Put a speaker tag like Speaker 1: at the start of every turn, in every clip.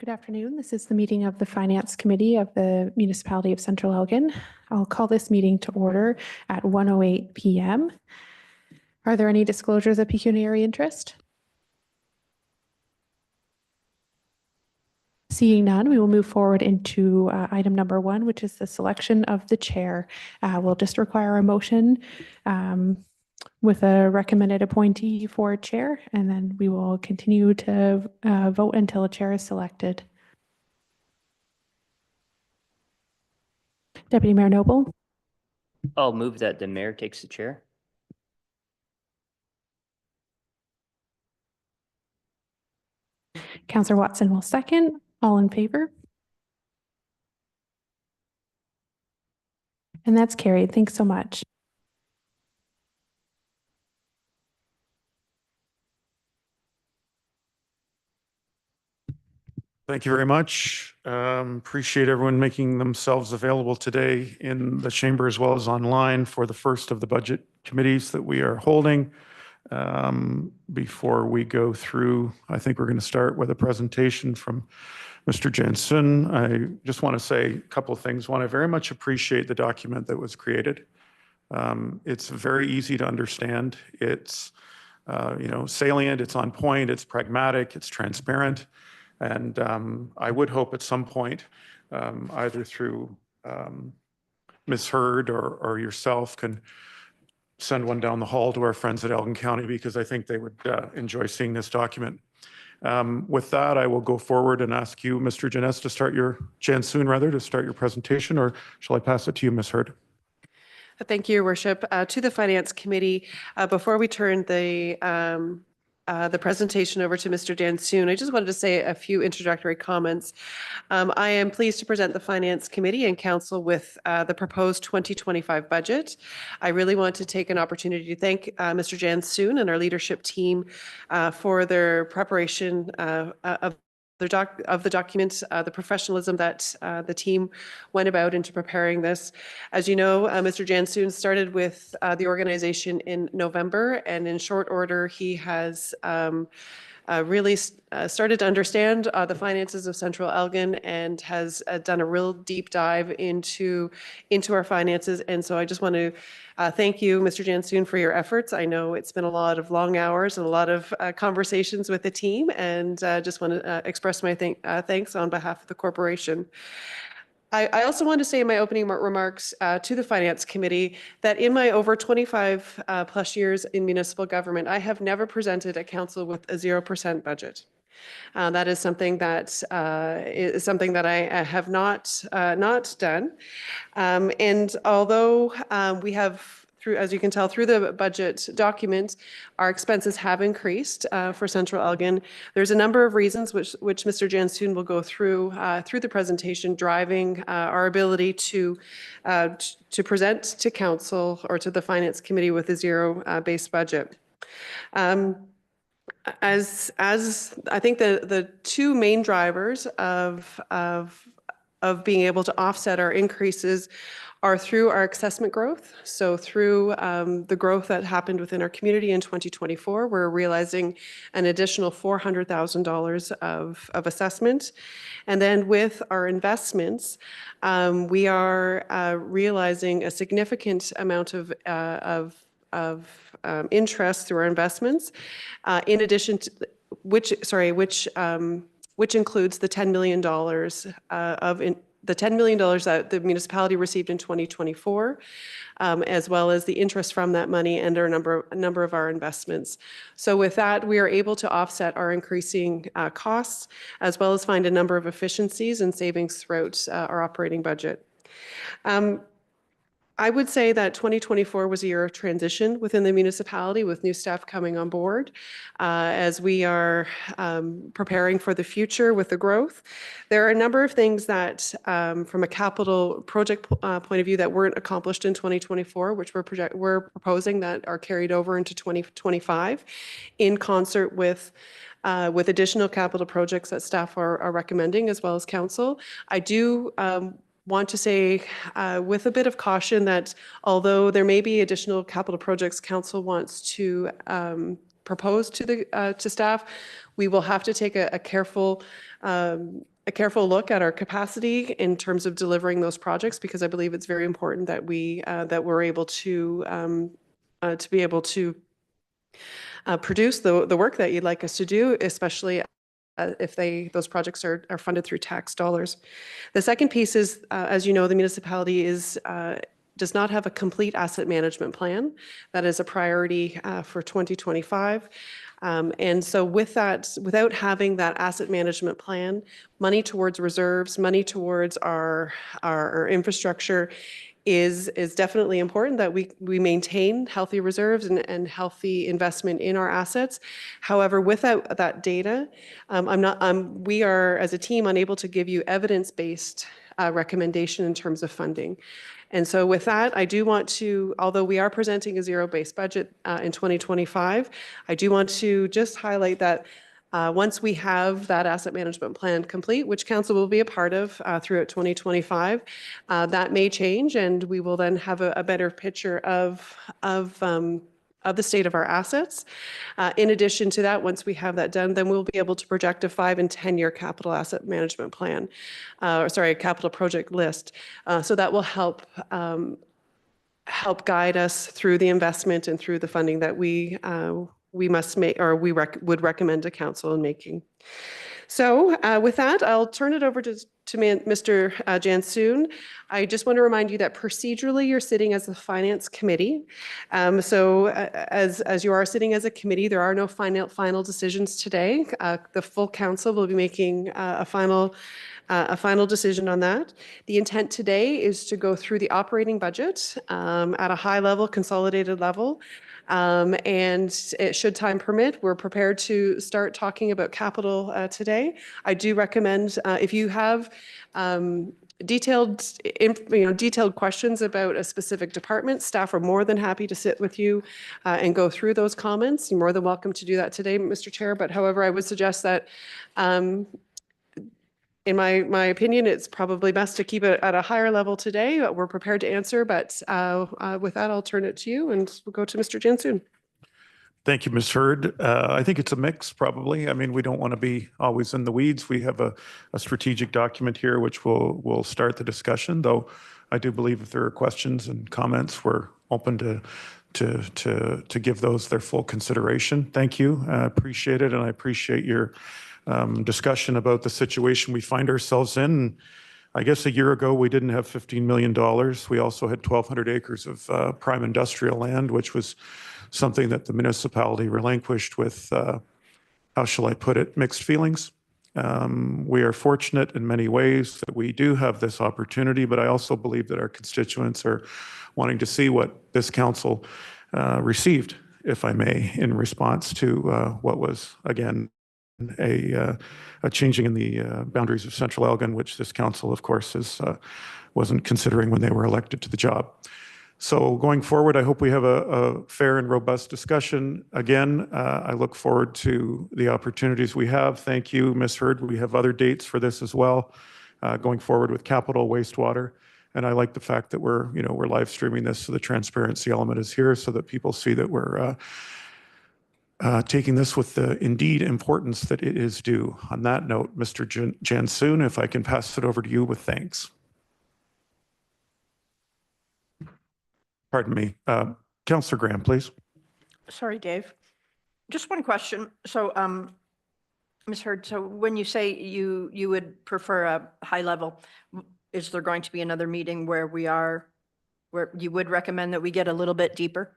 Speaker 1: Good afternoon. This is the meeting of the Finance Committee of the Municipality of Central Elgin. I'll call this meeting to order at 1:08 p.m. Are there any disclosures of pecuniary interest? Seeing none, we will move forward into item number 1, which is the selection of the chair. We'll just require a motion with a recommended appointee for chair, and then we will continue to vote until a chair is selected. Deputy Mayor Noble.
Speaker 2: I'll move that the mayor takes the chair.
Speaker 1: Councillor Watson will second. All in favor? And that's carried. Thanks so much.
Speaker 3: Thank you very much. Appreciate everyone making themselves available today in the chamber as well as online for the first of the budget committees that we are holding. Before we go through, I think we're going to start with a presentation from Mr. Jansun. I just want to say a couple of things. One, I very much appreciate the document that was created. It's very easy to understand. It's salient, it's on point, it's pragmatic, it's transparent. And I would hope at some point, either through Ms. Hurd or yourself can send one down the hall to our friends at Elgin County, because I think they would enjoy seeing this document. With that, I will go forward and ask you, Mr. Jansun, to start your presentation, or shall I pass it to you, Ms. Hurd?
Speaker 4: Thank you, Your Worship. To the Finance Committee, before we turn the presentation over to Mr. Jansun, I just wanted to say a few introductory comments. I am pleased to present the Finance Committee and Council with the proposed 2025 budget. I really want to take an opportunity to thank Mr. Jansun and our leadership team for their preparation of the document, the professionalism that the team went about into preparing this. As you know, Mr. Jansun started with the organization in November, and in short order, he has really started to understand the finances of Central Elgin and has done a real deep dive into our finances. And so I just want to thank you, Mr. Jansun, for your efforts. I know it's been a lot of long hours and a lot of conversations with the team, and just want to express my thanks on behalf of the corporation. I also want to say in my opening remarks to the Finance Committee that in my over 25 plus years in municipal government, I have never presented a council with a 0% budget. That is something that I have not done. And although we have, as you can tell through the budget document, our expenses have increased for Central Elgin. There's a number of reasons which Mr. Jansun will go through the presentation, driving our ability to present to Council or to the Finance Committee with a zero-based budget. As I think the two main drivers of being able to offset our increases are through our assessment growth. So through the growth that happened within our community in 2024, we're realizing an additional $400,000 of assessment. And then with our investments, we are realizing a significant amount of interest through our investments, in addition to which includes the $10 million the $10 million that the municipality received in 2024, as well as the interest from that money and a number of our investments. So with that, we are able to offset our increasing costs, as well as find a number of efficiencies and savings throughout our operating budget. I would say that 2024 was a year of transition within the municipality, with new staff coming on board as we are preparing for the future with the growth. There are a number of things that, from a capital project point of view, that weren't accomplished in 2024, which we're proposing that are carried over into 2025 in concert with additional capital projects that staff are recommending, as well as council. I do want to say with a bit of caution that although there may be additional capital projects council wants to propose to staff, we will have to take a careful a careful look at our capacity in terms of delivering those projects, because I believe it's very important that we're able to be able to produce the work that you'd like us to do, especially if those projects are funded through tax dollars. The second piece is, as you know, the municipality does not have a complete asset management plan. That is a priority for 2025. And so with that, without having that asset management plan, money towards reserves, money towards our infrastructure is definitely important, that we maintain healthy reserves and healthy investment in our assets. However, without that data, we are as a team unable to give you evidence-based recommendation in terms of funding. And so with that, I do want to, although we are presenting a zero-based budget in 2025, I do want to just highlight that once we have that asset management plan complete, which council will be a part of throughout 2025, that may change, and we will then have a better picture of the state of our assets. In addition to that, once we have that done, then we'll be able to project a 5- and 10-year capital asset management plan, a capital project list. So that will help guide us through the investment and through the funding that we must make, or would recommend to council in making. So with that, I'll turn it over to Mr. Jansoon. I just want to remind you that procedurally you're sitting as the Finance Committee. So as you are sitting as a committee, there are no final decisions today. The full council will be making a final decision on that. The intent today is to go through the operating budget at a high level, consolidated level. And should time permit, we're prepared to start talking about capital today. I do recommend if you have detailed questions about a specific department, staff are more than happy to sit with you and go through those comments. You're more than welcome to do that today, Mr. Chair. But however, I would suggest that in my opinion, it's probably best to keep it at a higher level today. We're prepared to answer, but with that, I'll turn it to you, and we'll go to Mr. Jansoon.
Speaker 3: Thank you, Ms. Hurd. I think it's a mix, probably. I mean, we don't want to be always in the weeds. We have a strategic document here, which will start the discussion, though I do believe if there are questions and comments, we're open to give those their full consideration. Thank you. I appreciate it, and I appreciate your discussion about the situation we find ourselves in. I guess a year ago, we didn't have $15 million. We also had 1,200 acres of prime industrial land, which was something that the municipality relinquished with, how shall I put it, mixed feelings. We are fortunate in many ways that we do have this opportunity, but I also believe that our constituents are wanting to see what this council received, if I may, in response to what was, again, a changing in the boundaries of Central Elgin, which this council, of course, wasn't considering when they were elected to the job. So going forward, I hope we have a fair and robust discussion. Again, I look forward to the opportunities we have. Thank you, Ms. Hurd. We have other dates for this as well, going forward with capital, wastewater. And I like the fact that we're live streaming this, so the transparency element is here so that people see that we're taking this with the indeed importance that it is due. On that note, Mr. Jansoon, if I can pass it over to you with thanks. Pardon me. Councillor Graham, please.
Speaker 5: Sorry, Dave. Just one question. So, Ms. Hurd, so when you say you would prefer a high level, is there going to be another meeting where you would recommend that we get a little bit deeper?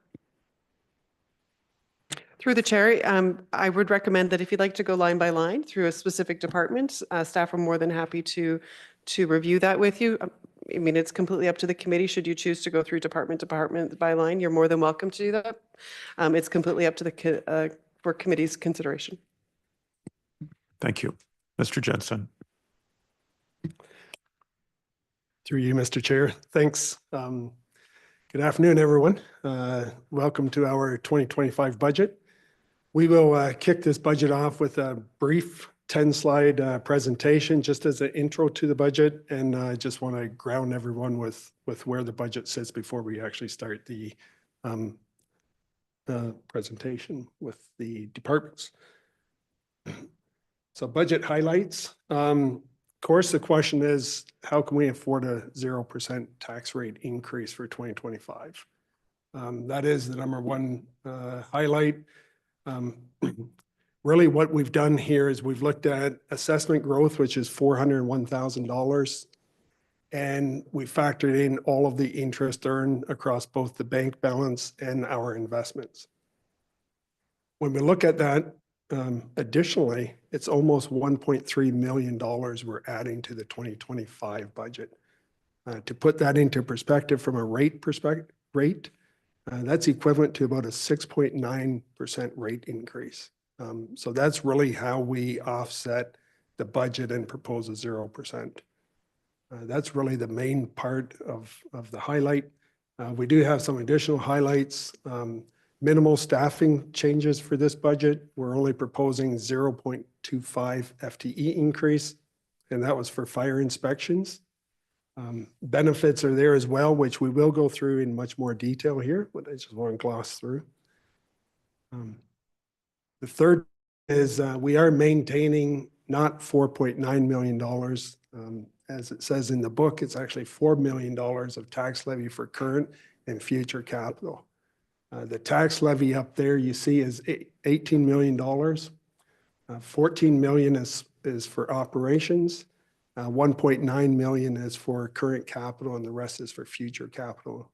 Speaker 4: Through the chair, I would recommend that if you'd like to go line by line through a specific department, staff are more than happy to review that with you. I mean, it's completely up to the committee. Should you choose to go through department by line, you're more than welcome to do that. It's completely up to the for committee's consideration.
Speaker 3: Thank you. Mr. Jensen.
Speaker 6: Through you, Mr. Chair. Thanks. Good afternoon, everyone. Welcome to our 2025 budget. We will kick this budget off with a brief 10-slide presentation just as an intro to the budget, and I just want to ground everyone with where the budget sits before we actually start the presentation with the departments. So budget highlights. course, the question is, how can we afford a 0% tax rate increase for 2025? That is the number one highlight. Really what we've done here is we've looked at assessment growth, which is $401,000. And we factored in all of the interest earned across both the bank balance and our investments. When we look at that, additionally, it's almost $1.3 million we're adding to the 2025 budget. To put that into perspective from a rate that's equivalent to about a 6.9% rate increase. So that's really how we offset the budget and propose a 0%. That's really the main part of the highlight. We do have some additional highlights. Minimal staffing changes for this budget. We're only proposing 0.25 FTE increase, and that was for fire inspections. Benefits are there as well, which we will go through in much more detail here, but I just want to gloss through. The third is we are maintaining not $4.9 million. As it says in the book, it's actually $4 million of tax levy for current and future capital. The tax levy up there you see is $18 million. $14 million is for operations. 1.9 million is for current capital, and the rest is for future capital.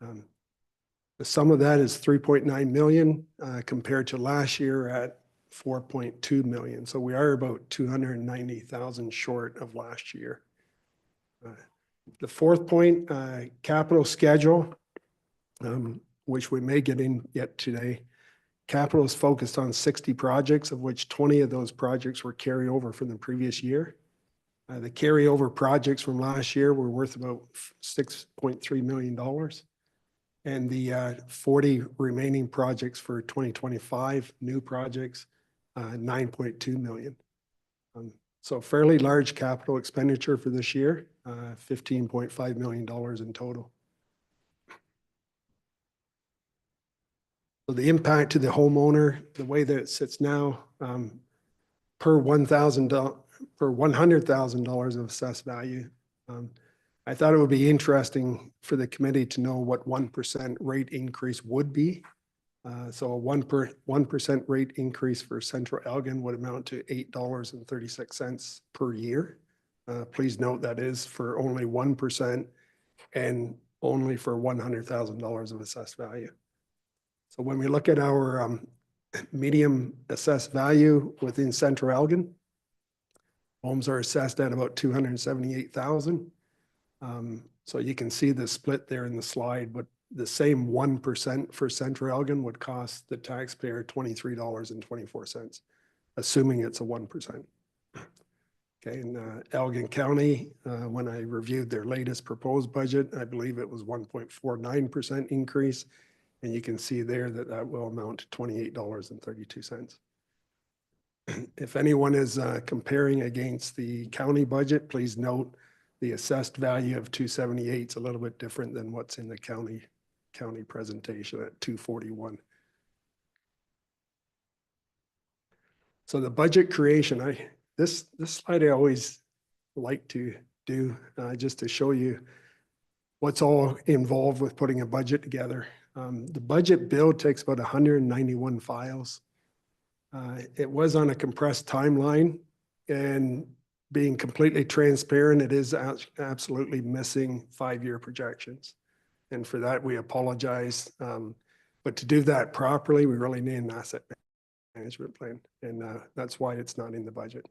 Speaker 6: The sum of that is 3.9 million compared to last year at 4.2 million. So we are about 290,000 short of last year. The fourth point, capital schedule, which we may get in yet today. Capital is focused on 60 projects, of which 20 of those projects were carryover from the previous year. The carryover projects from last year were worth about $6.3 million. And the 40 remaining projects for 2025, new projects, 9.2 million. So fairly large capital expenditure for this year, $15.5 million in total. So the impact to the homeowner, the way that it sits now, per $100,000 of assessed value. I thought it would be interesting for the committee to know what 1% rate increase would be. So a 1% rate increase for Central Elgin would amount to $8.36 per year. Please note that is for only 1% and only for $100,000 of assessed value. So when we look at our medium assessed value within Central Elgin, homes are assessed at about 278,000. So you can see the split there in the slide, but the same 1% for Central Elgin would cost the taxpayer $23.24, assuming it's a 1%. Okay, in Elgin County, when I reviewed their latest proposed budget, I believe it was 1.49% increase. And you can see there that that will amount to $28.32. If anyone is comparing against the county budget, please note the assessed value of 278 is a little bit different than what's in the county presentation at 241. So the budget creation, this slide I always like to do just to show you what's all involved with putting a budget together. The budget build takes about 191 files. It was on a compressed timeline, and being completely transparent, it is absolutely missing 5-year projections. And for that, we apologize. But to do that properly, we really need an asset management plan. And that's why it's not in the budget.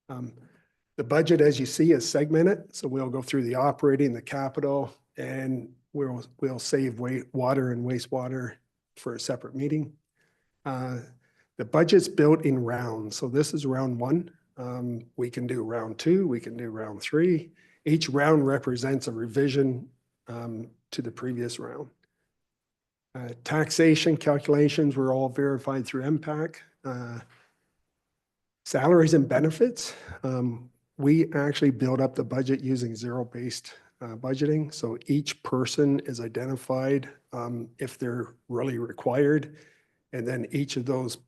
Speaker 6: The budget, as you see, is segmented. So we'll go through the operating, the capital, and we'll save water and wastewater for a separate meeting. The budget's built in rounds. So this is round 1. We can do round 2. We can do round 3. Each round represents a revision to the previous round. Taxation calculations were all verified through MPAC. Salaries and benefits, we actually build up the budget using zero-based budgeting. So each person is identified if they're really required. And then each of those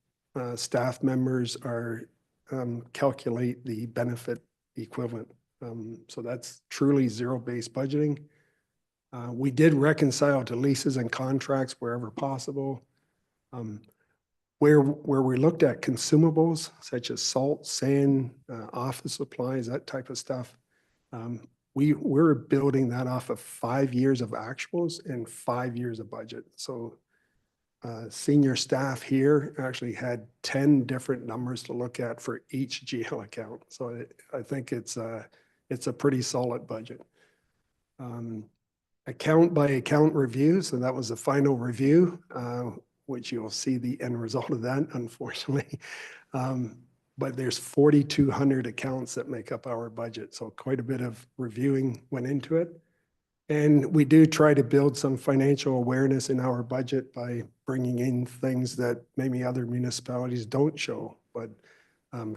Speaker 6: staff members are calculate the benefit equivalent. So that's truly zero-based budgeting. We did reconcile to leases and contracts wherever possible. Where we looked at consumables such as salt, sand, office supplies, that type of stuff, we're building that off of 5 years of actuals and 5 years of budget. So senior staff here actually had 10 different numbers to look at for each GL account. So I think it's a pretty solid budget. Account by account review. So that was the final review, which you'll see the end result of that, unfortunately. But there's 4,200 accounts that make up our budget. So quite a bit of reviewing went into it. And we do try to build some financial awareness in our budget by bringing in things that maybe other municipalities don't show, but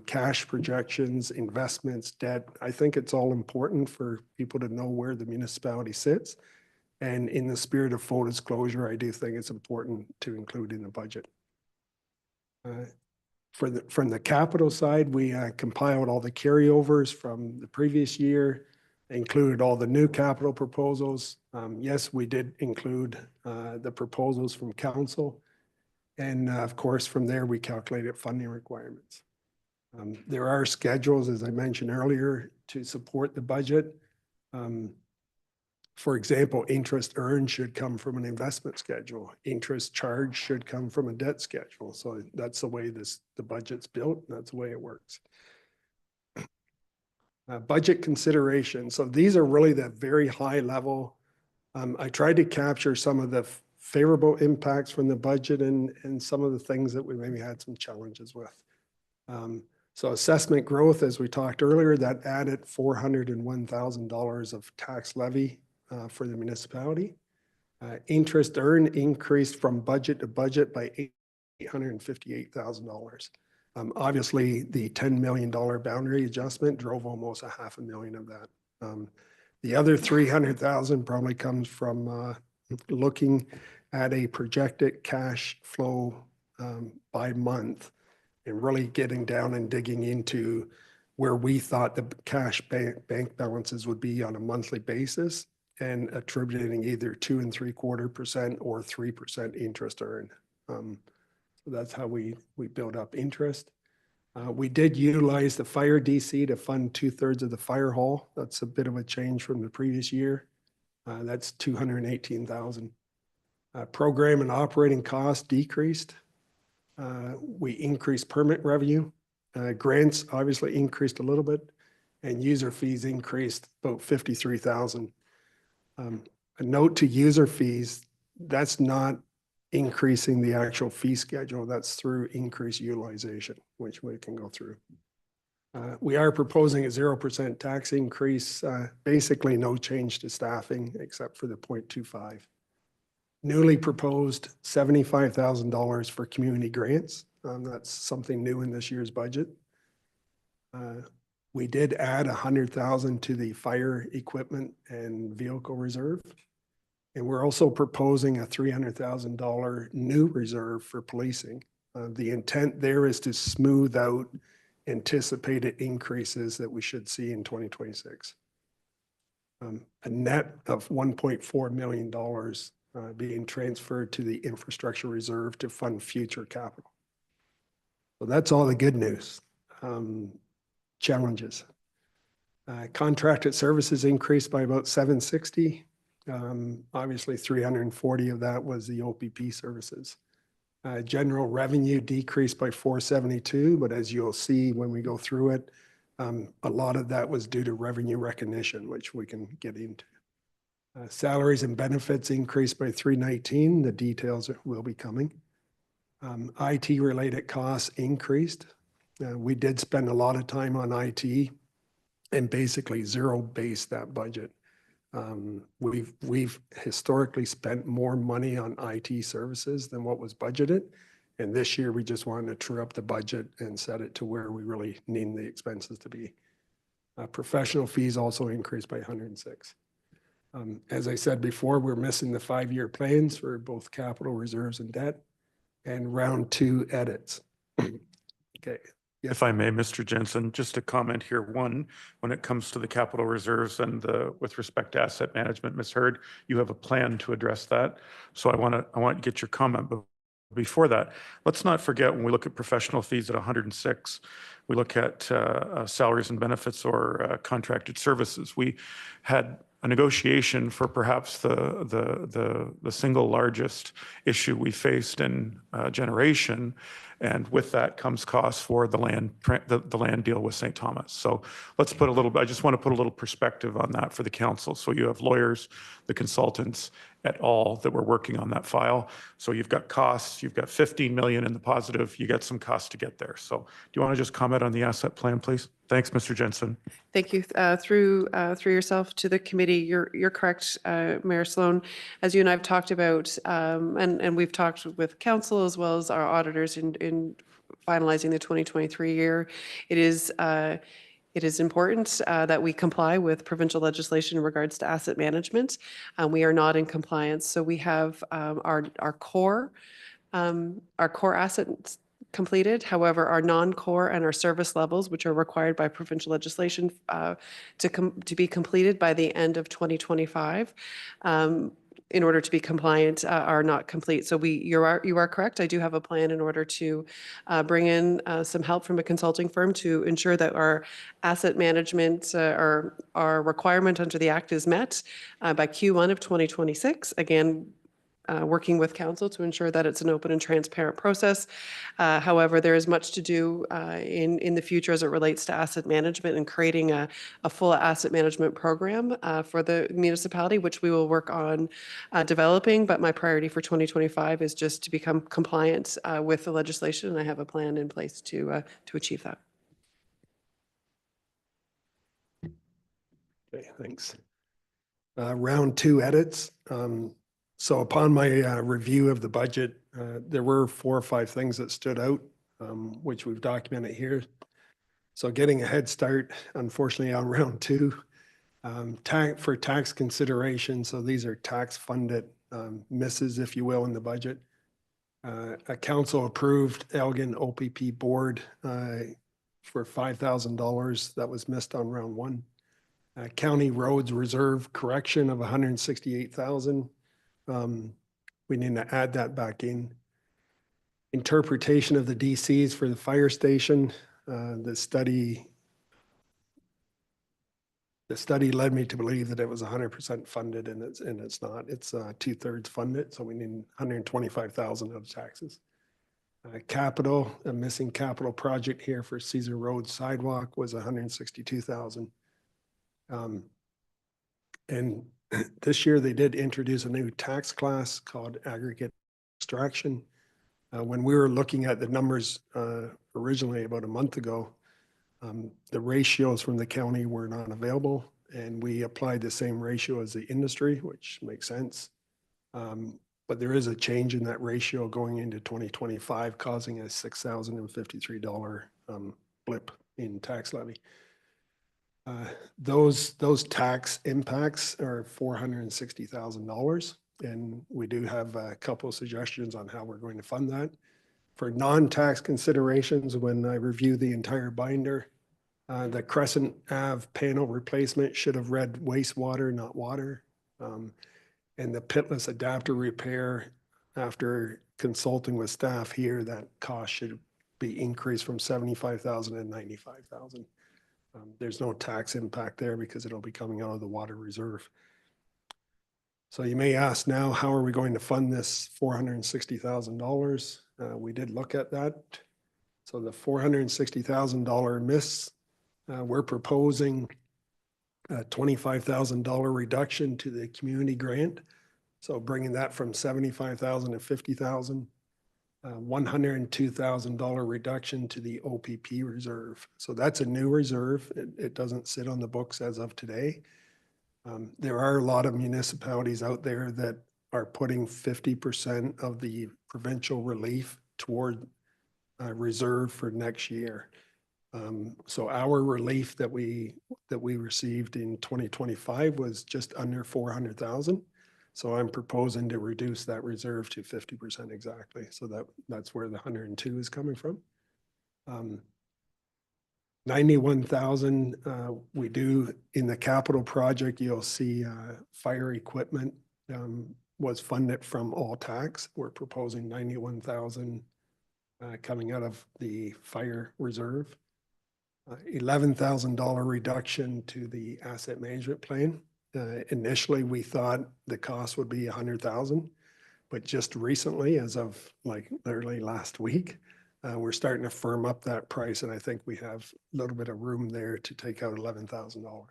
Speaker 6: cash projections, investments, debt. I think it's all important for people to know where the municipality sits. And in the spirit of full disclosure, I do think it's important to include in the budget. From the capital side, we compiled all the carryovers from the previous year, included all the new capital proposals. Yes, we did include the proposals from council. And of course, from there, we calculated funding requirements. There are schedules, as I mentioned earlier, to support the budget. For example, interest earned should come from an investment schedule. Interest charged should come from a debt schedule. So that's the way the budget's built. And that's the way it works. Budget consideration. So these are really the very high level. I tried to capture some of the favorable impacts from the budget and some of the things that we maybe had some challenges with. So assessment growth, as we talked earlier, that added $401,000 of tax levy for the municipality. Interest earned increased from budget to budget by $858,000. Obviously, the $10 million boundary adjustment drove almost $500,000 of that. The other $300,000 probably comes from looking at a projected cash flow by month and really getting down and digging into where we thought the cash bank balances would be on a monthly basis and attributing either 2 3/4% or 3% interest earned. So that's how we build up interest. We did utilize the fire DC to fund 2/3 of the fire hall. That's a bit of a change from the previous year. That's $218,000. Program and operating costs decreased. We increased permit revenue. Grants obviously increased a little bit, and user fees increased about $53,000. A note to user fees, that's not increasing the actual fee schedule. That's through increased utilization, which we can go through. We are proposing a 0% tax increase, basically no change to staffing except for the 0.25. Newly proposed $75,000 for community grants. That's something new in this year's budget. We did add $100,000 to the fire equipment and vehicle reserve. And we're also proposing a $300,000 new reserve for policing. The intent there is to smooth out anticipated increases that we should see in 2026. A net of $1.4 million being transferred to the infrastructure reserve to fund future capital. So that's all the good news. Challenges. Contracted services increased by about 760. Obviously 340 of that was the OPP services. General revenue decreased by 472, but as you'll see when we go through it, a lot of that was due to revenue recognition, which we can get into. Salaries and benefits increased by 319. The details will be coming. IT related costs increased. We did spend a lot of time on IT and basically zero-based that budget. We've historically spent more money on IT services than what was budgeted. And this year we just wanted to true up the budget and set it to where we really need the expenses to be. Professional fees also increased by 106. As I said before, we're missing the 5-year plans for both capital reserves and debt and round 2 edits. Okay,
Speaker 3: If I may, Mr. Jensen, just to comment here, one, when it comes to the capital reserves and with respect to asset management, Ms. Hurd, you have a plan to address that. So I want to get your comment. But before that, let's not forget when we look at professional fees at 106, we look at salaries and benefits or contracted services. We had a negotiation for perhaps the single largest issue we faced in generation. And with that comes costs for the land deal with St. Thomas. So let's put a little, I just want to put a little perspective on that for the council. So you have lawyers, the consultants et al. That were working on that file. So you've got costs, you've got 15 million in the positive, you get some costs to get there. So do you want to just comment on the asset plan, please? Thanks, Mr. Jensen.
Speaker 4: Thank you. Through yourself to the committee, you're correct, Mayor Sloan. As you and I have talked about, and we've talked with council as well as our auditors in finalizing the 2023 year, it is important that we comply with provincial legislation in regards to asset management. We are not in compliance, so we have our core assets completed. However, our non-core and our service levels, which are required by provincial legislation to be completed by the end of 2025, in order to be compliant, are not complete. So you are correct. I do have a plan in order to bring in some help from a consulting firm to ensure that our asset management or our requirement under the Act is met by Q1 of 2026. Again, working with council to ensure that it's an open and transparent process. However, there is much to do in the future as it relates to asset management and creating a full asset management program for the municipality, which we will work on developing. But my priority for 2025 is just to become compliant with the legislation, and I have a plan in place to achieve that.
Speaker 6: Okay, thanks. Round two edits. So upon my review of the budget, there were 4 or 5 things that stood out, which we've documented here. So getting a head start, unfortunately, on round 2, for tax consideration. So these are tax funded misses, if you will, in the budget. A council approved Elgin OPP board for $5,000 that was missed on round 1. County roads reserve correction of $168,000. We need to add that back in. Interpretation of the DCs for the fire station. The study led me to believe that it was 100% funded, and it's not. It's 2/3 funded, so we need $125,000 of taxes. Capital, a missing capital project here for Caesar Road sidewalk was $162,000. And this year they did introduce a new tax class called aggregate extraction. When we were looking at the numbers originally about a month ago, the ratios from the county were not available, and we applied the same ratio as the industry, which makes sense. But there is a change in that ratio going into 2025, causing a $6,053 blip in tax levy. Those tax impacts are $460,000, and we do have a couple of suggestions on how we're going to fund that. For non-tax considerations, when I review the entire binder, the Crescent Ave panel replacement should have read wastewater, not water. And the pitless adapter repair, after consulting with staff here, that cost should be increased from $75,000 to $95,000. There's no tax impact there because it'll be coming out of the water reserve. So you may ask now, how are we going to fund this $460,000? We did look at that. So the $460,000 miss, we're proposing a $25,000 reduction to the community grant. So bringing that from $75,000 to $50,000. $102,000 reduction to the OPP reserve. So that's a new reserve. It doesn't sit on the books as of today. There are a lot of municipalities out there that are putting 50% of the provincial relief toward reserve for next year. So our relief that we received in 2025 was just under 400,000. So I'm proposing to reduce that reserve to 50% exactly. So that's where the 102 is coming from. 91,000, we do in the capital project, you'll see fire equipment was funded from all tax. We're proposing 91,000 coming out of the fire reserve. $11,000 reduction to the asset management plan. Initially, we thought the cost would be 100,000, but just recently, as of like literally last week, we're starting to firm up that price, and I think we have a little bit of room there to take out $11,000.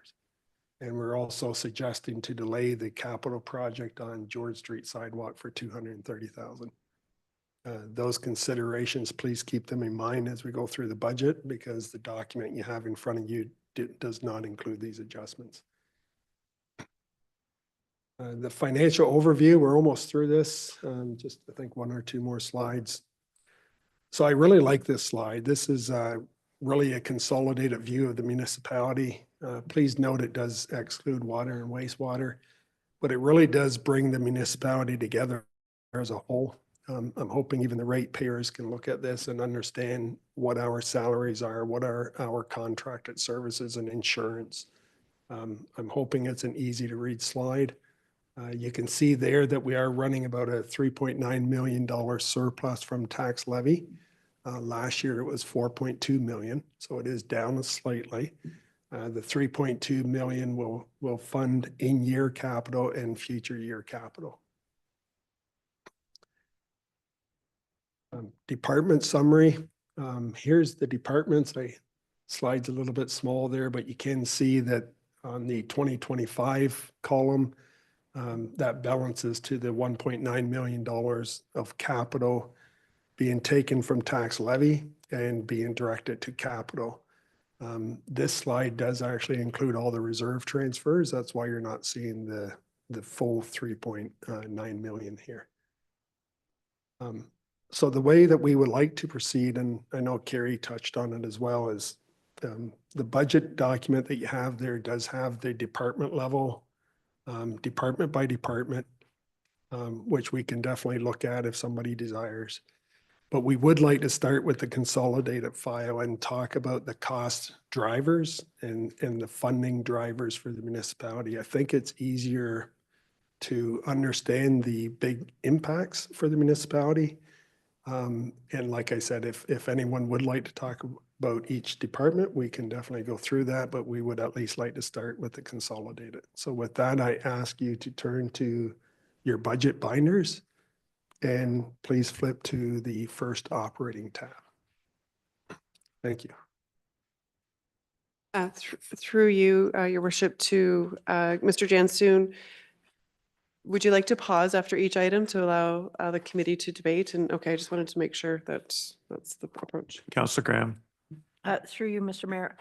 Speaker 6: And we're also suggesting to delay the capital project on George Street sidewalk for 230,000. Those considerations, please keep them in mind as we go through the budget, because the document you have in front of you does not include these adjustments. The financial overview, we're almost through this. Just I think one or two more slides. So I really like this slide. This is really a consolidated view of the municipality. Please note it does exclude water and wastewater, but it really does bring the municipality together as a whole. I'm hoping even the ratepayers can look at this and understand what our salaries are, what are our contracted services and insurance. I'm hoping it's an easy to read slide. You can see there that we are running about a $3.9 million surplus from tax levy. Last year it was 4.2 million, so it is down slightly. The 3.2 million will fund in-year capital and future year capital. Department summary. Here's the departments. Slide's a little bit small there, but you can see that on the 2025 column, that balances to the $1.9 million of capital being taken from tax levy and being directed to capital. This slide does actually include all the reserve transfers. That's why you're not seeing the full 3.9 million here. So the way that we would like to proceed, and I know Carrie touched on it as well, is the budget document that you have there does have the department level, department by department, which we can definitely look at if somebody desires. But we would like to start with the consolidated file and talk about the cost drivers and the funding drivers for the municipality. I think it's easier to understand the big impacts for the municipality. And like I said, if anyone would like to talk about each department, we can definitely go through that, but we would at least like to start with the consolidated. So with that, I ask you to turn to your budget binders and please flip to the first operating tab. Thank you.
Speaker 4: Through you, Your Worship, to Mr. Jansoon. Would you like to pause after each item to allow the committee to debate? And okay, I just wanted to make sure that that's the approach.
Speaker 3: Councillor Graham.
Speaker 5: Through you, Mr. Mayor.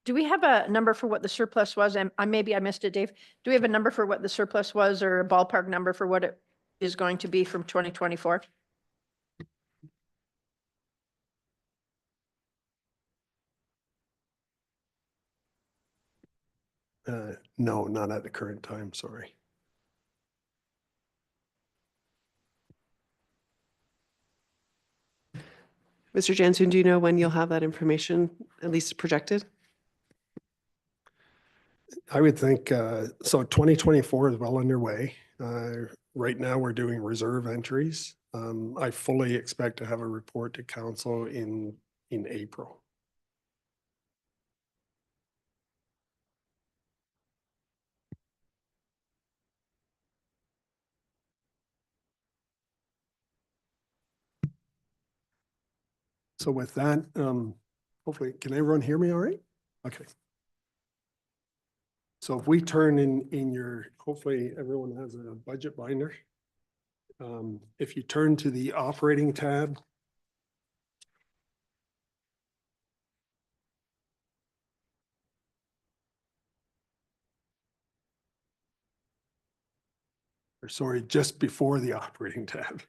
Speaker 5: Do we have a number for what the surplus was? And maybe I missed it, Dave. Do we have a number for what the surplus was, or a ballpark number for what it is going to be from 2024?
Speaker 6: No, not at the current time, sorry.
Speaker 4: Mr. Jansoon, do you know when you'll have that information, at least projected?
Speaker 6: I would think, so 2024 is well underway. Right now we're doing reserve entries. I fully expect to have a report to council in April. So with that, hopefully, can everyone hear me all right? Okay. So if we turn in your, hopefully everyone has a budget binder. If you turn to the operating tab, or sorry, just before the operating tab.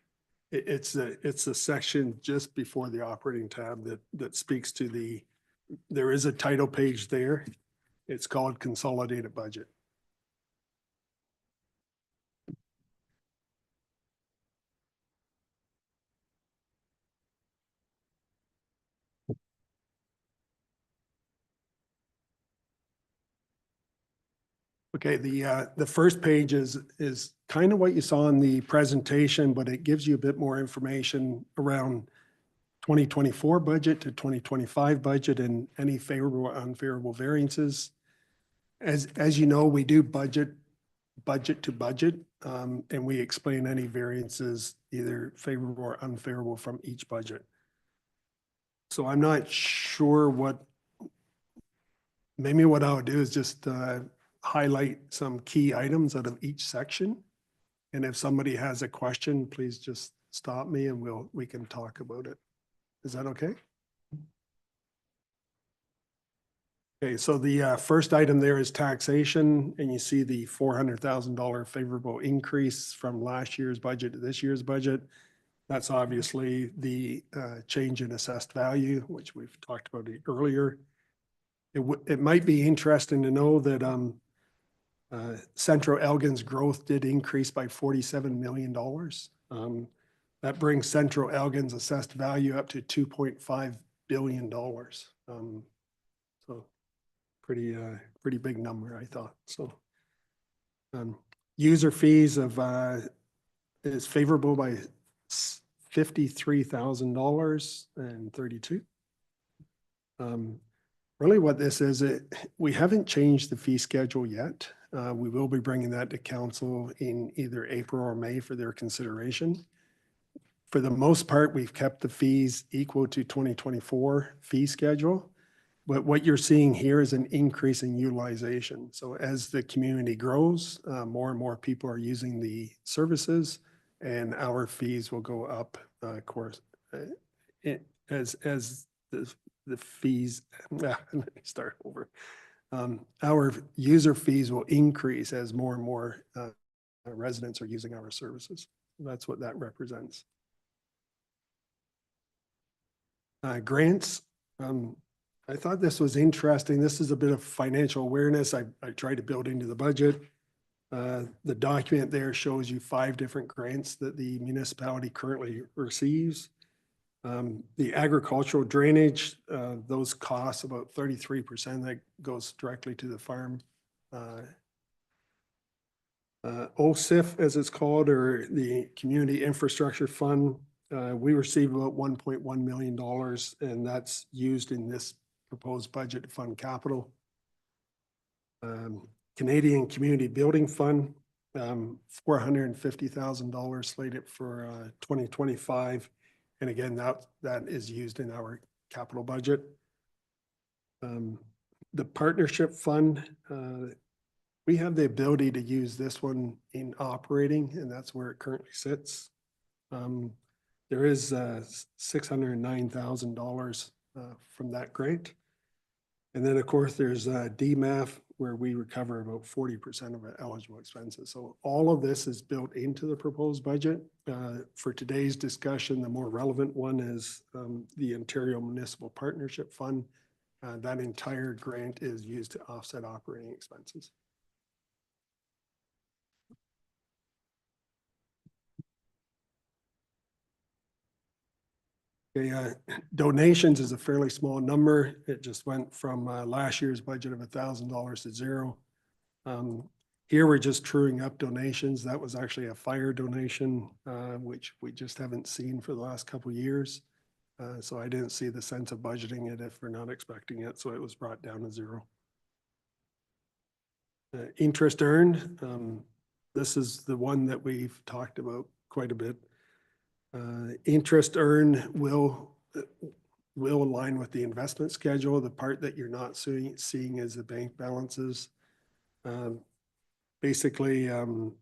Speaker 6: It's a section just before the operating tab that speaks to there is a title page there. It's called Consolidated Budget. Okay, the first page is kind of what you saw in the presentation, but it gives you a bit more information around 2024 budget to 2025 budget and any favorable or unfavorable variances. As you know, we do budget to budget, and we explain any variances, either favorable or unfavorable from each budget. So I'm not sure maybe what I would do is just highlight some key items out of each section. And if somebody has a question, please just stop me and we can talk about it. Is that okay? Okay, so the first item there is taxation, and you see the $400,000 favorable increase from last year's budget to this year's budget. That's obviously the change in assessed value, which we've talked about earlier. It might be interesting to know that Central Elgin's growth did increase by $47 million. That brings Central Elgin's assessed value up to $2.5 billion. So pretty big number, I thought. So user fees is favorable by $53,032. Really what this is, we haven't changed the fee schedule yet. We will be bringing that to council in either April or May for their consideration. For the most part, we've kept the fees equal to 2024 fee schedule. But what you're seeing here is an increase in utilization. So as the community grows, more and more people are using the services, and our fees will go up, of course, as the fees, let me start over. Our user fees will increase as more and more residents are using our services. That's what that represents. Grants. I thought this was interesting. This is a bit of financial awareness I tried to build into the budget. The document there shows you 5 different grants that the municipality currently receives. The agricultural drainage, those costs about 33% that goes directly to the farm. OSIF, as it's called, or the Community Infrastructure Fund, we receive about $1.1 million, and that's used in this proposed budget to fund capital. Canadian Community Building Fund, $450,000 slated for 2025. And again, that is used in our capital budget. The partnership fund, we have the ability to use this one in operating, and that's where it currently sits. There is $609,000 from that grant. And then, of course, there's DMAF, where we recover about 40% of our eligible expenses. So all of this is built into the proposed budget. For today's discussion, the more relevant one is the Ontario Municipal Partnership Fund. That entire grant is used to offset operating expenses. Okay, donations is a fairly small number. It just went from last year's budget of $1,000 to 0. Here we're just truing up donations. That was actually a fire donation, which we just haven't seen for the last couple of years. So I didn't see the sense of budgeting it if we're not expecting it. So it was brought down to 0. Interest earned. This is the one that we've talked about quite a bit. Interest earned will align with the investment schedule. The part that you're not seeing is the bank balances. Basically, the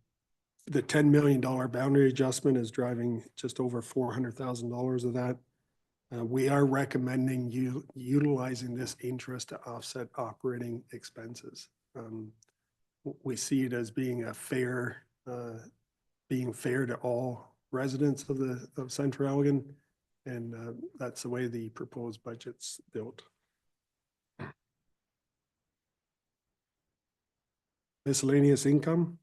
Speaker 6: $10 million boundary adjustment is driving just over $400,000 of that. We are recommending utilizing this interest to offset operating expenses. We see it as being fair to all residents of Central Elgin, and that's the way the proposed budget's built. Miscellaneous income.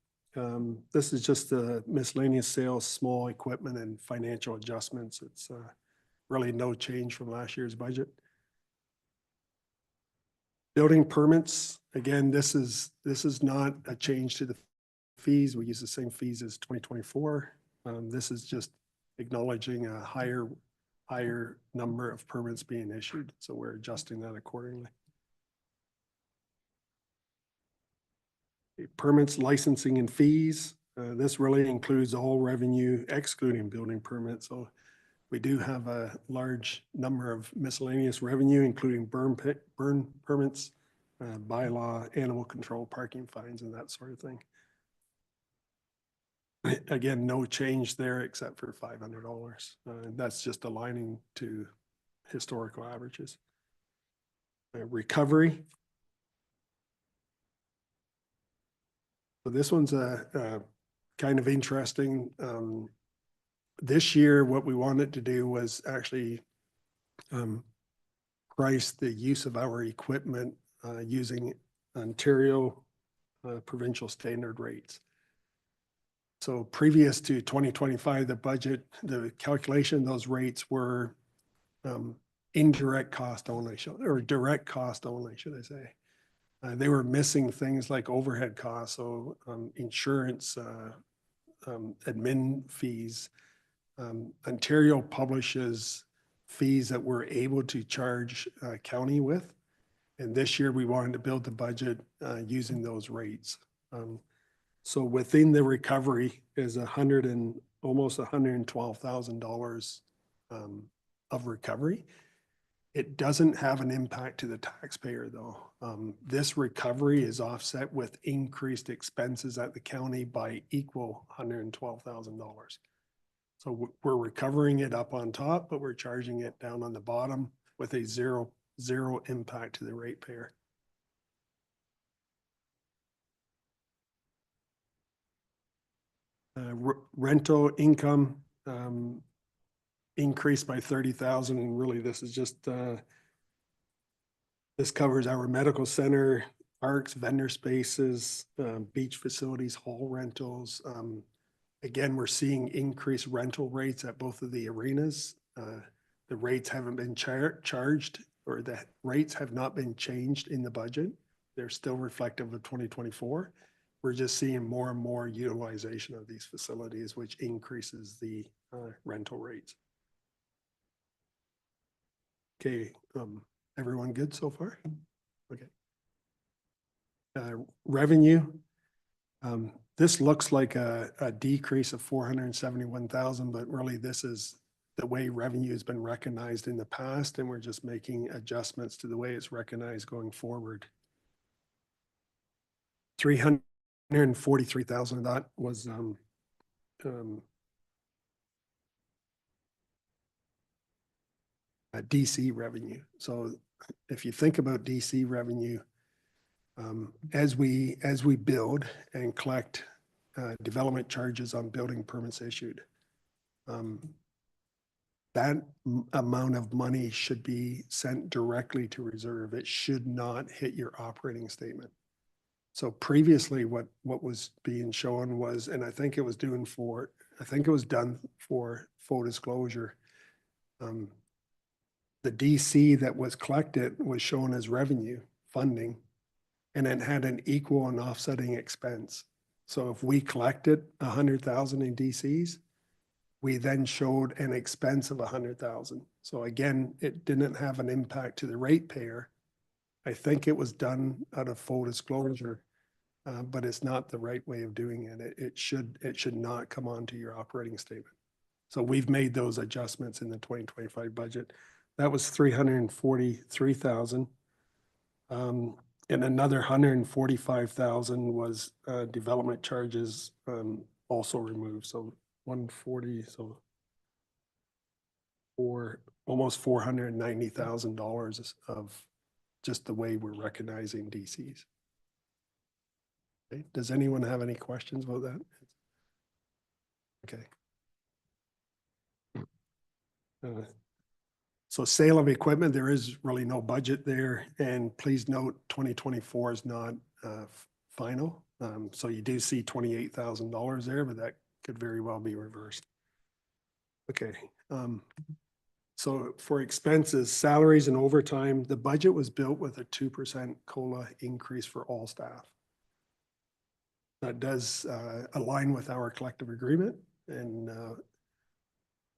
Speaker 6: This is just the miscellaneous sales, small equipment, and financial adjustments. It's really no change from last year's budget. Building permits, again, this is not a change to the fees. We use the same fees as 2024. This is just acknowledging a higher number of permits being issued. So we're adjusting that accordingly. Okay, permits, licensing and fees. This really includes all revenue excluding building permits. So we do have a large number of miscellaneous revenue, including burn permits, bylaw, animal control, parking fines, and that sort of thing. Again, no change there except for $500. That's just aligning to historical averages. Recovery. So this one's a kind of interesting. This year, what we wanted to do was actually price the use of our equipment using Ontario provincial standard rates. So previous to 2025, the budget, the calculation, those rates were indirect cost only, or direct cost only, should I say. They were missing things like overhead costs, so insurance, admin fees. Ontario publishes fees that we're able to charge county with. And this year we wanted to build the budget using those rates. So within the recovery is almost $112,000 of recovery. It doesn't have an impact to the taxpayer though. This recovery is offset with increased expenses at the county by equal $112,000. So we're recovering it up on top, but we're charging it down on the bottom with a zero impact to the ratepayer. Rental income increased by 30,000, and really this is just this covers our medical center, parks, vendor spaces, beach facilities, hall rentals. Again, we're seeing increased rental rates at both of the arenas. The rates haven't been charged, or the rates have not been changed in the budget. They're still reflective of 2024. We're just seeing more and more utilization of these facilities, which increases the rental rates. Okay, everyone good so far? Okay. Revenue. This looks like a decrease of 471,000, but really this is the way revenue has been recognized in the past, and we're just making adjustments to the way it's recognized going forward. 343,000 of that was DC revenue. So if you think about DC revenue, as we build and collect development charges on building permits issued, that amount of money should be sent directly to reserve. It should not hit your operating statement. So previously what was being shown was, and I think it was done for full disclosure, the DC that was collected was shown as revenue funding, and it had an equal and offsetting expense. So if we collected 100,000 in DCs, we then showed an expense of 100,000. So again, it didn't have an impact to the ratepayer. I think it was done out of full disclosure, but it's not the right way of doing it. It should not come onto your operating statement. So we've made those adjustments in the 2025 budget. That was 343,000. And another 145,000 was development charges also removed. So 140, so almost $490,000 of just the way we're recognizing DCs. Okay. Does anyone have any questions about that? Okay. So sale of equipment, there is really no budget there. And please note 2024 is not final. So you do see $28,000 there, but that could very well be reversed. Okay. So for expenses, salaries and overtime, the budget was built with a 2% COLA increase for all staff. That does align with our collective agreement, and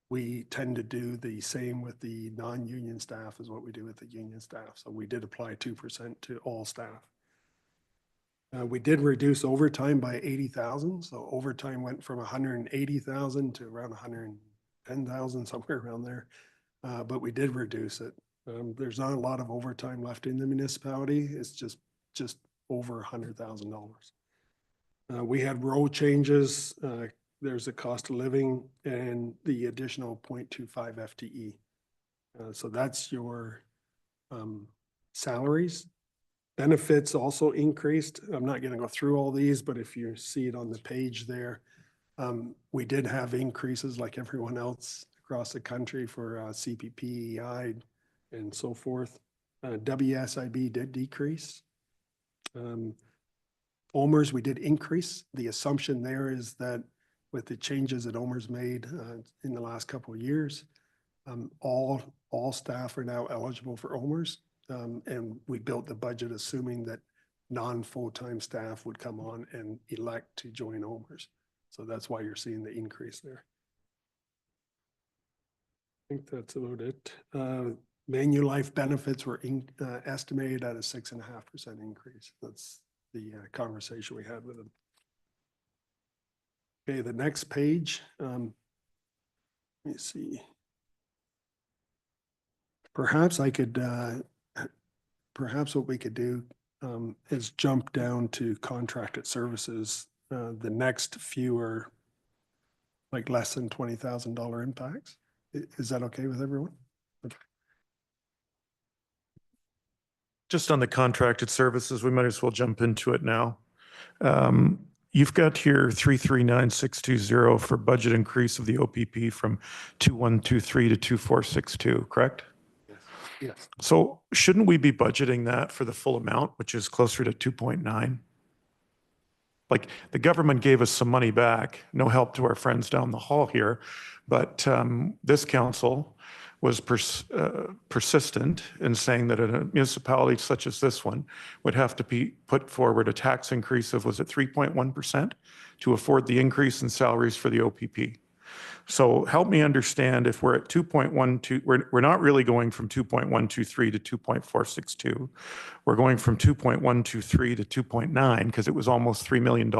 Speaker 6: we tend to do the same with the non-union staff as what we do with the union staff. So we did apply 2% to all staff. We did reduce overtime by 80,000. So overtime went from 180,000 to around 110,000, somewhere around there. But we did reduce it. There's not a lot of overtime left in the municipality. It's just over $100,000. We had role changes. There's a cost of living and the additional 0.25 FTE. So that's your salaries. Benefits also increased. I'm not going to go through all these, but if you see it on the page there, we did have increases like everyone else across the country for CPP, EI, and so forth. WSIB did decrease. OMERS, we did increase. The assumption there is that with the changes that OMERS made in the last couple of years, all staff are now eligible for OMERS. And we built the budget assuming that non-full-time staff would come on and elect to join OMERS. So that's why you're seeing the increase there. I think that's about it. Manulife benefits were estimated at a 6.5% increase. That's the conversation we had with them. Okay, the next page. Let me see. Perhaps I could, perhaps what we could do is jump down to contracted services. The next few are like less than $20,000 impacts. Is that okay with everyone? Okay.
Speaker 3: Just on the contracted services, we might as well jump into it now. You've got here 339,620 for budget increase of the OPP from 2123 to 2462, correct?
Speaker 6: Yes. Yes.
Speaker 3: So shouldn't we be budgeting that for the full amount, which is closer to 2.9? Like the government gave us some money back, no help to our friends down the hall here, but this council was persistent in saying that a municipality such as this one would have to be put forward a tax increase of, was it 3.1% to afford the increase in salaries for the OPP. So help me understand if we're at 2.12, we're not really going from 2.123 to 2.462. We're going from 2.123 to 2.9 because it was almost $3 million.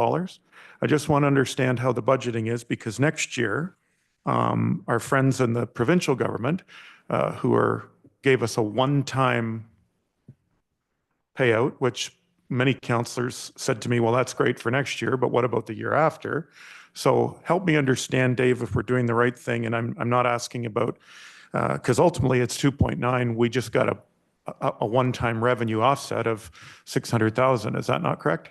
Speaker 3: I just want to understand how the budgeting is because next year, our friends in the provincial government gave us a one-time payout, which many councillors said to me, well, that's great for next year, but what about the year after? So help me understand, Dave, if we're doing the right thing. And I'm not asking about, because ultimately it's 2.9. We just got a one-time revenue offset of 600,000. Is that not correct?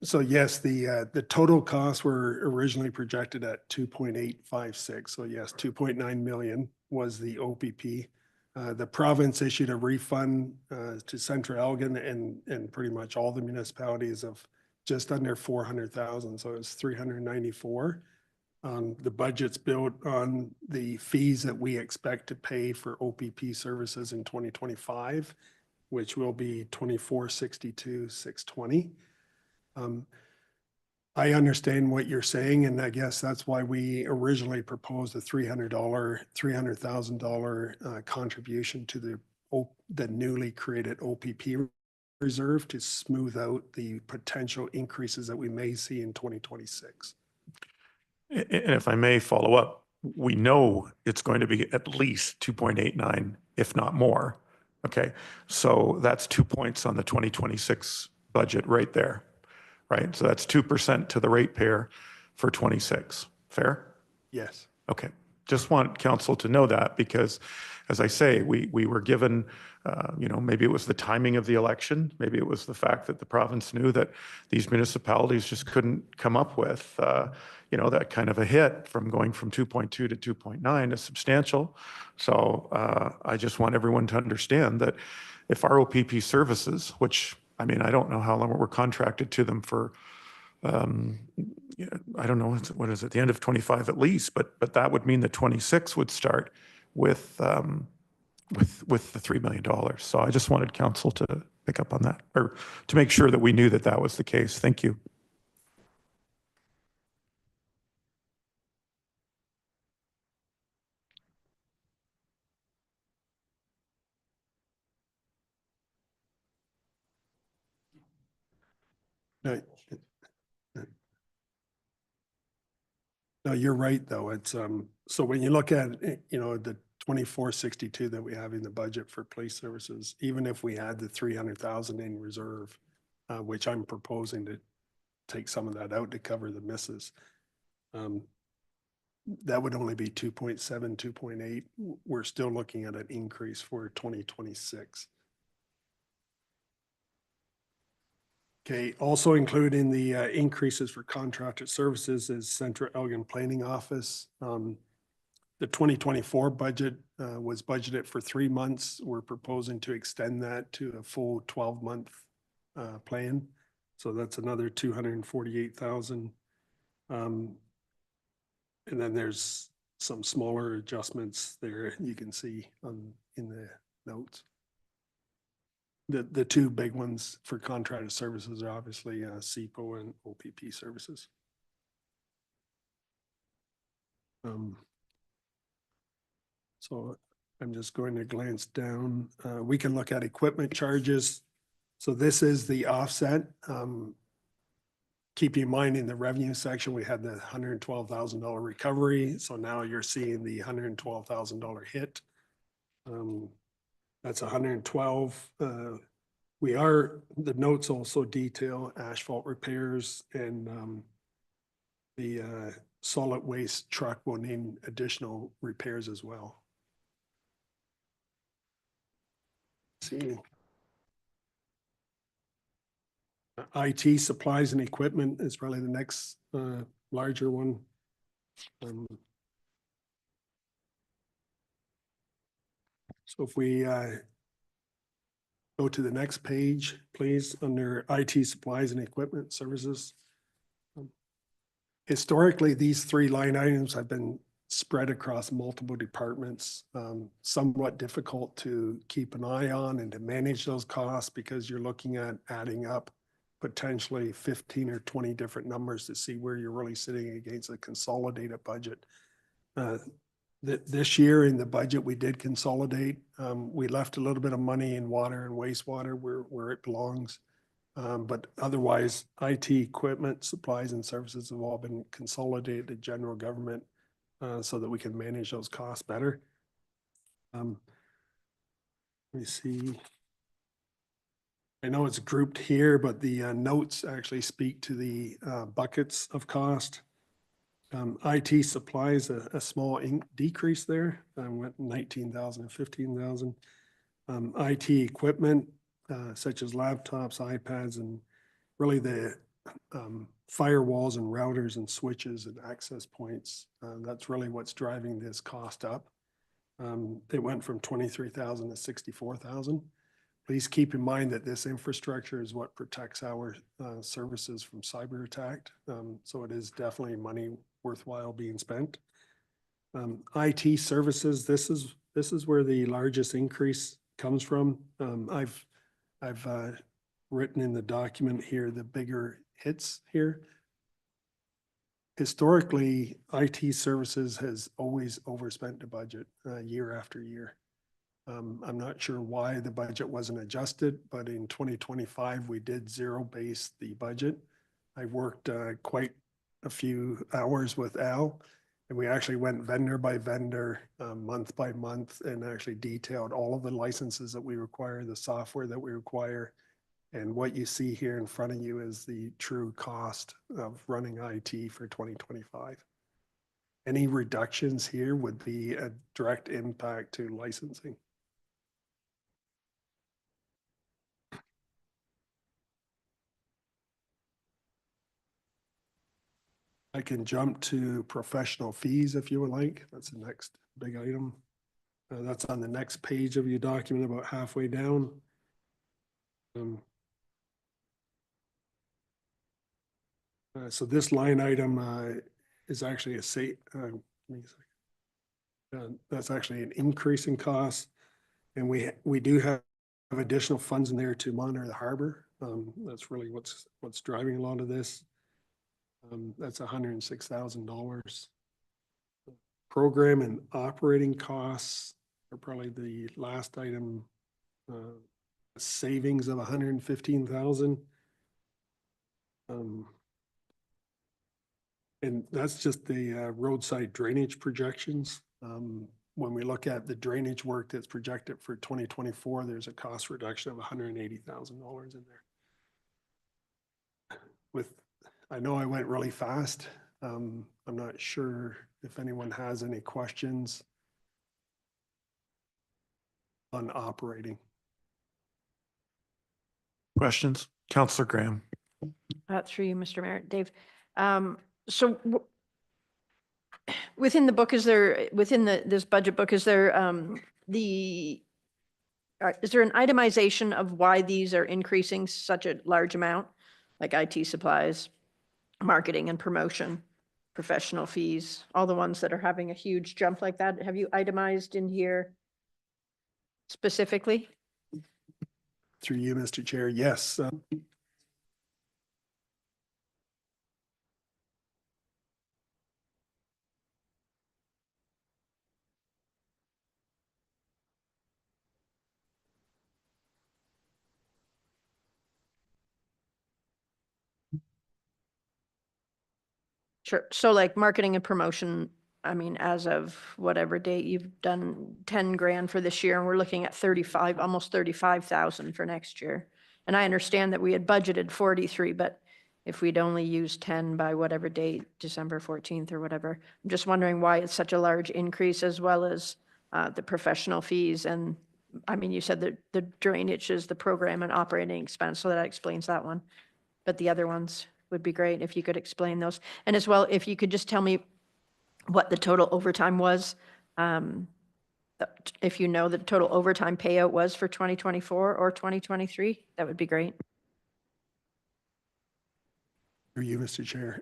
Speaker 6: So yes, the total costs were originally projected at 2.856. So yes, 2.9 million was the OPP. The province issued a refund to Central Elgin and pretty much all the municipalities of just under 400,000. So it's 394. The budget's built on the fees that we expect to pay for OPP services in 2025, which will be 2462,620. I understand what you're saying, and I guess that's why we originally proposed a $300,000 contribution to the newly created OPP reserve to smooth out the potential increases that we may see in 2026.
Speaker 3: And if I may follow up, we know it's going to be at least 2.89, if not more. Okay, so that's 2 points on the 2026 budget right there. Right, so that's 2% to the ratepayer for 26. Fair?
Speaker 6: Yes.
Speaker 3: Okay, just want council to know that because, as I say, we were given, maybe it was the timing of the election, maybe it was the fact that the province knew that these municipalities just couldn't come up with, that kind of a hit from going from 2.2 to 2.9 is substantial. So I just want everyone to understand that if our OPP services, which I mean, I don't know how long we're contracted to them for, yeah, I don't know, what is it, the end of 25 at least, but that would mean that 26 would start with the $3 million. So I just wanted council to pick up on that, or to make sure that we knew that that was the case. Thank you.
Speaker 6: No, no, you're right, though. It's, so when you look at, you know, the 2462 that we have in the budget for police services, even if we had the 300,000 in reserve, which I'm proposing to take some of that out to cover the misses, that would only be 2.7, 2.8. We're still looking at an increase for 2026. Okay, also included in the increases for contracted services is Central Elgin Planning Office. The 2024 budget was budgeted for 3 months. We're proposing to extend that to a full 12-month plan. So that's another 248,000. And then there's some smaller adjustments there you can see in the notes. The two big ones for contracted services are obviously CPO and OPP services. So I'm just going to glance down. We can look at equipment charges. So this is the offset. Keep in mind in the revenue section, we had the $112,000 recovery. So now you're seeing the $112,000 hit. That's 112. The notes also detail asphalt repairs, and the solid waste truck will need additional repairs as well. Let's see. IT supplies and equipment is probably the next larger one. So if we go to the next page, please, under IT supplies and equipment services. Historically, these 3 line items have been spread across multiple departments, somewhat difficult to keep an eye on and to manage those costs because you're looking at adding up potentially 15 or 20 different numbers to see where you're really sitting against a consolidated budget. This year in the budget, we did consolidate. We left a little bit of money in water and wastewater where it belongs. But otherwise, IT equipment, supplies and services have all been consolidated to general government so that we can manage those costs better. Let me see. I know it's grouped here, but the notes actually speak to the buckets of cost. IT supplies, a small decrease there, went 19,000 and 15,000. IT equipment, such as laptops, iPads, and really the firewalls and routers and switches and access points. That's really what's driving this cost up. It went from 23,000 to 64,000. Please keep in mind that this infrastructure is what protects our services from cyber attack. So it is definitely money worthwhile being spent. IT services, this is where the largest increase comes from. I've written in the document here the bigger hits here. Historically, IT services has always overspent the budget year after year. I'm not sure why the budget wasn't adjusted, but in 2025, we did zero base the budget. I worked quite a few hours with Al, and we actually went vendor by vendor, month by month, and actually detailed all of the licenses that we require, the software that we require. And what you see here in front of you is the true cost of running IT for 2025. Any reductions here would be a direct impact to licensing. I can jump to professional fees if you would like. That's the next big item. That's on the next page of your document, about halfway down. So this line item is actually that's actually an increase in cost. And we do have additional funds in there to monitor the harbor. That's really what's driving a lot of this. That's $106,000. Program and operating costs are probably the last item. Savings of $115,000. And that's just the roadside drainage projections. When we look at the drainage work that's projected for 2024, there's a cost reduction of $180,000 in there. I know I went really fast. I'm not sure if anyone has any questions on operating.
Speaker 3: Questions? Councillor Graham.
Speaker 5: Through you, Mr. Mayor. Dave. So within the book, within this budget book, is there an itemization of why these are increasing such a large amount? Like IT supplies, marketing and promotion, professional fees, all the ones that are having a huge jump like that. Have you itemized in here specifically?
Speaker 6: Through you, Mr. Chair. Yes.
Speaker 5: Sure. So like marketing and promotion, I mean, as of whatever date, you've done 10 grand for this year and we're looking at 35, almost 35,000 for next year. And I understand that we had budgeted 43, but if we'd only used 10 by whatever date, December 14th or whatever, I'm just wondering why it's such a large increase, as well as the professional fees. And I mean, you said that the drainage is the program and operating expense, so that explains that one. But the other ones would be great if you could explain those. And as well, if you could just tell me what the total overtime was, if you know the total overtime payout was for 2024 or 2023, that would be great.
Speaker 6: For you, Mr. Chair.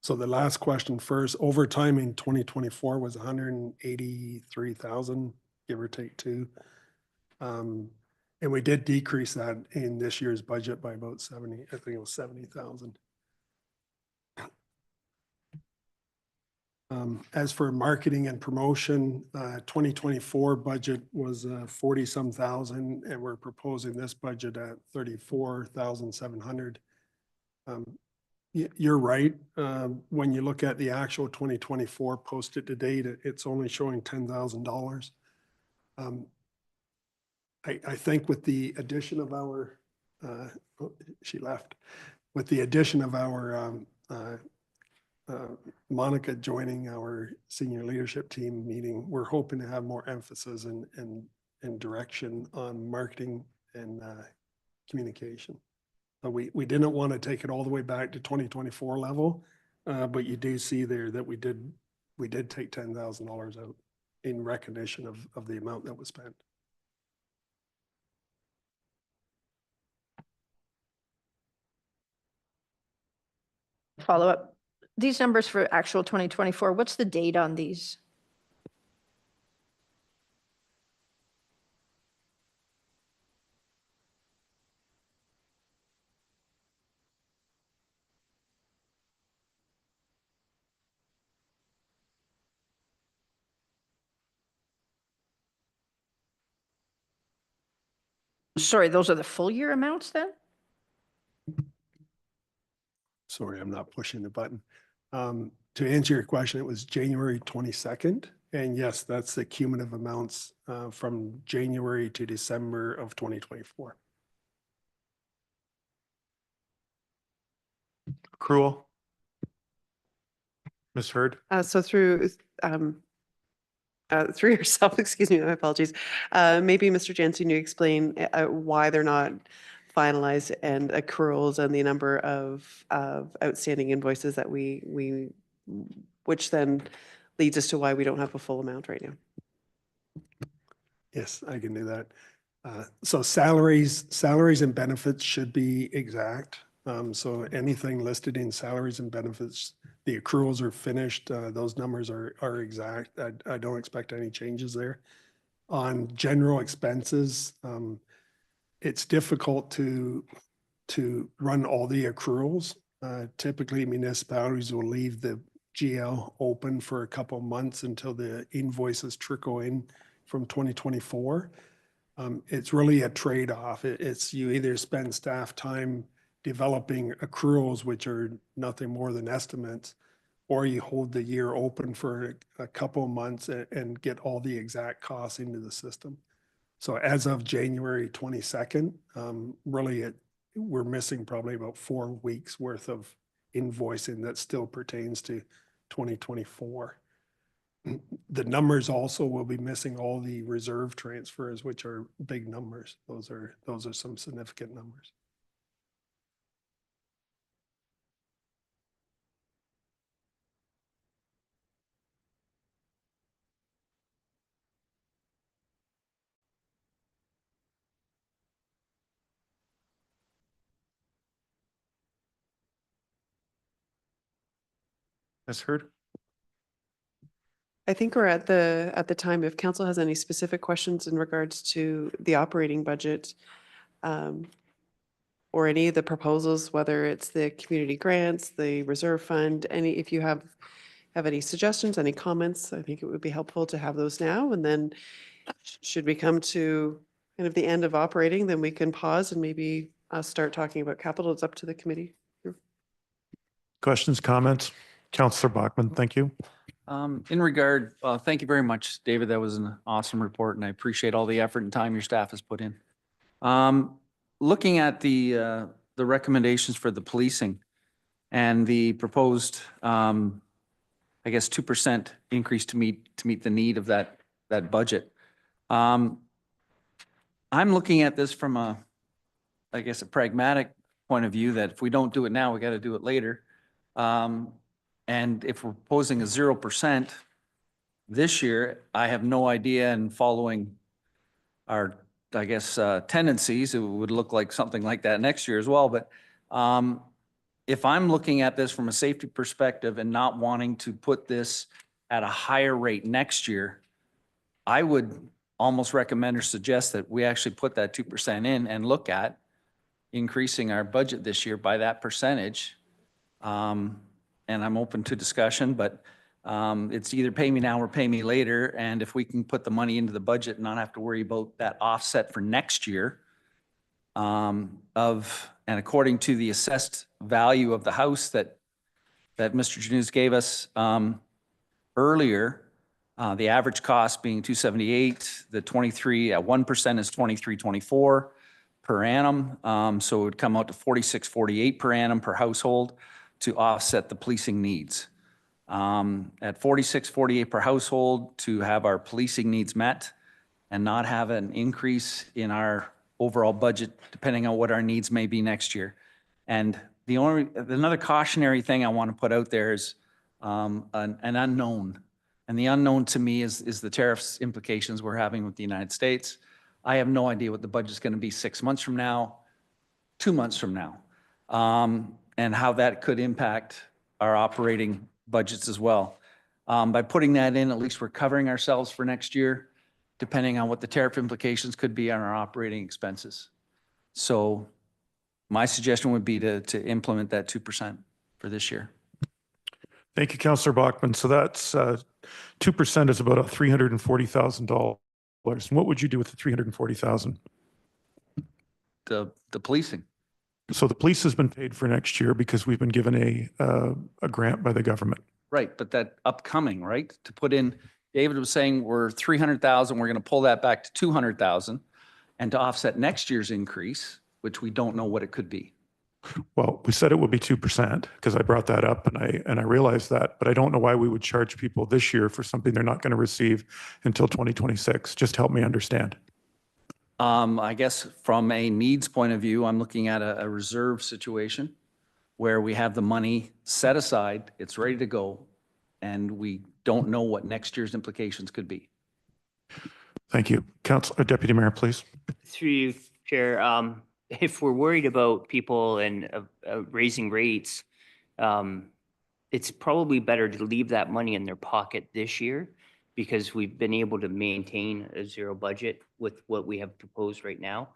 Speaker 6: So the last question first, overtime in 2024 was 183,000, give or take 2. And we did decrease that in this year's budget by about 70, I think it was 70,000. As for marketing and promotion, 2024 budget was 40-some thousand, and we're proposing this budget at 34,700. You're right. When you look at the actual 2024 posted to date, it's only showing $10,000. I think with the addition of our, she left, with the addition of our Monica joining our senior leadership team meeting, we're hoping to have more emphasis and direction on marketing and communication. We didn't want to take it all the way back to 2024 level, but you do see there that we did take $10,000 out in recognition of the amount that was spent.
Speaker 5: Follow up. These numbers for actual 2024, what's the date on these? Sorry, those are the full year amounts then?
Speaker 6: Sorry, I'm not pushing the button. To answer your question, it was January 22nd. And yes, that's the cumulative amounts from January to December of 2024.
Speaker 3: Accrual. Ms. Hurd.
Speaker 4: So through yourself, excuse me, my apologies. Maybe Mr. Jensen, you explain why they're not finalized and accruals and the number of outstanding invoices that which then leads us to why we don't have a full amount right now.
Speaker 6: Yes, I can do that. So salaries and benefits should be exact. So anything listed in salaries and benefits, the accruals are finished. Those numbers are exact. I don't expect any changes there. On general expenses, it's difficult to run all the accruals. Typically municipalities will leave the GL open for a couple of months until the invoices trickle in from 2024. It's really a trade-off. It's you either spend staff time developing accruals, which are nothing more than estimates, or you hold the year open for a couple of months and get all the exact costs into the system. So as of January 22nd, really we're missing probably about 4 weeks worth of invoicing that still pertains to 2024. The numbers also will be missing all the reserve transfers, which are big numbers. Those are some significant numbers.
Speaker 3: Ms. Hurd?
Speaker 4: I think we're at the time, if council has any specific questions in regards to the operating budget, or any of the proposals, whether it's the community grants, the reserve fund, if you have any suggestions, any comments, I think it would be helpful to have those now. And then should we come to kind of the end of operating, then we can pause and maybe start talking about capital. It's up to the committee.
Speaker 3: Questions, comments? Councillor Bachman, thank you.
Speaker 7: In regard, thank you very much, David. That was an awesome report, and I appreciate all the effort and time your staff has put in. Looking at the recommendations for the policing and the proposed, I guess, 2% increase to meet the need of that budget. I'm looking at this from a pragmatic point of view that if we don't do it now, we got to do it later. And if we're proposing a 0% this year, I have no idea, and following our, tendencies, it would look like something like that next year as well. But if I'm looking at this from a safety perspective and not wanting to put this at a higher rate next year, I would almost recommend or suggest that we actually put that 2% in and look at increasing our budget this year by that percentage. And I'm open to discussion, but it's either pay me now or pay me later. And if we can put the money into the budget and not have to worry about that offset for next year, and according to the assessed value of the house that Mr. Janus gave us earlier, the average cost being $278, the 23 at 1% is $23.24 per annum. So it would come out to $46.48 per annum per household to offset the policing needs. At $46.48 per household to have our policing needs met and not have an increase in our overall budget, depending on what our needs may be next year. And another cautionary thing I want to put out there is an unknown. And the unknown to me is the tariffs implications we're having with the United States. I have no idea what the budget's going to be 6 months from now, 2 months from now. And how that could impact our operating budgets as well. By putting that in, at least we're covering ourselves for next year, depending on what the tariff implications could be on our operating expenses. So my suggestion would be to implement that 2% for this year.
Speaker 3: Thank you, Councillor Bachman. So that's 2% is about $340,000. And what would you do with the $340,000?
Speaker 7: The policing.
Speaker 3: So the police has been paid for next year because we've been given a grant by the government.
Speaker 7: Right, but that upcoming, right? To put in, David was saying we're 300,000, we're going to pull that back to 200,000 and to offset next year's increase, which we don't know what it could be.
Speaker 3: Well, we said it would be 2% because I brought that up and I realized that, but I don't know why we would charge people this year for something they're not going to receive until 2026. Just help me understand.
Speaker 7: I guess from a needs point of view, I'm looking at a reserve situation where we have the money set aside, it's ready to go, and we don't know what next year's implications could be.
Speaker 3: Thank you. Deputy Mayor, please.
Speaker 2: Through you, Chair. if we're worried about people and raising rates, it's probably better to leave that money in their pocket this year because we've been able to maintain a zero budget with what we have proposed right now.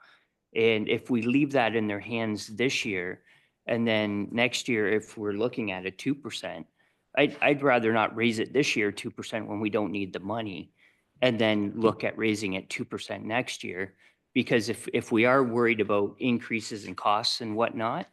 Speaker 2: And if we leave that in their hands this year, and then next year, if we're looking at a 2%, I'd rather not raise it this year 2% when we don't need the money, and then look at raising it 2% next year. Because if we are worried about increases in costs and whatnot,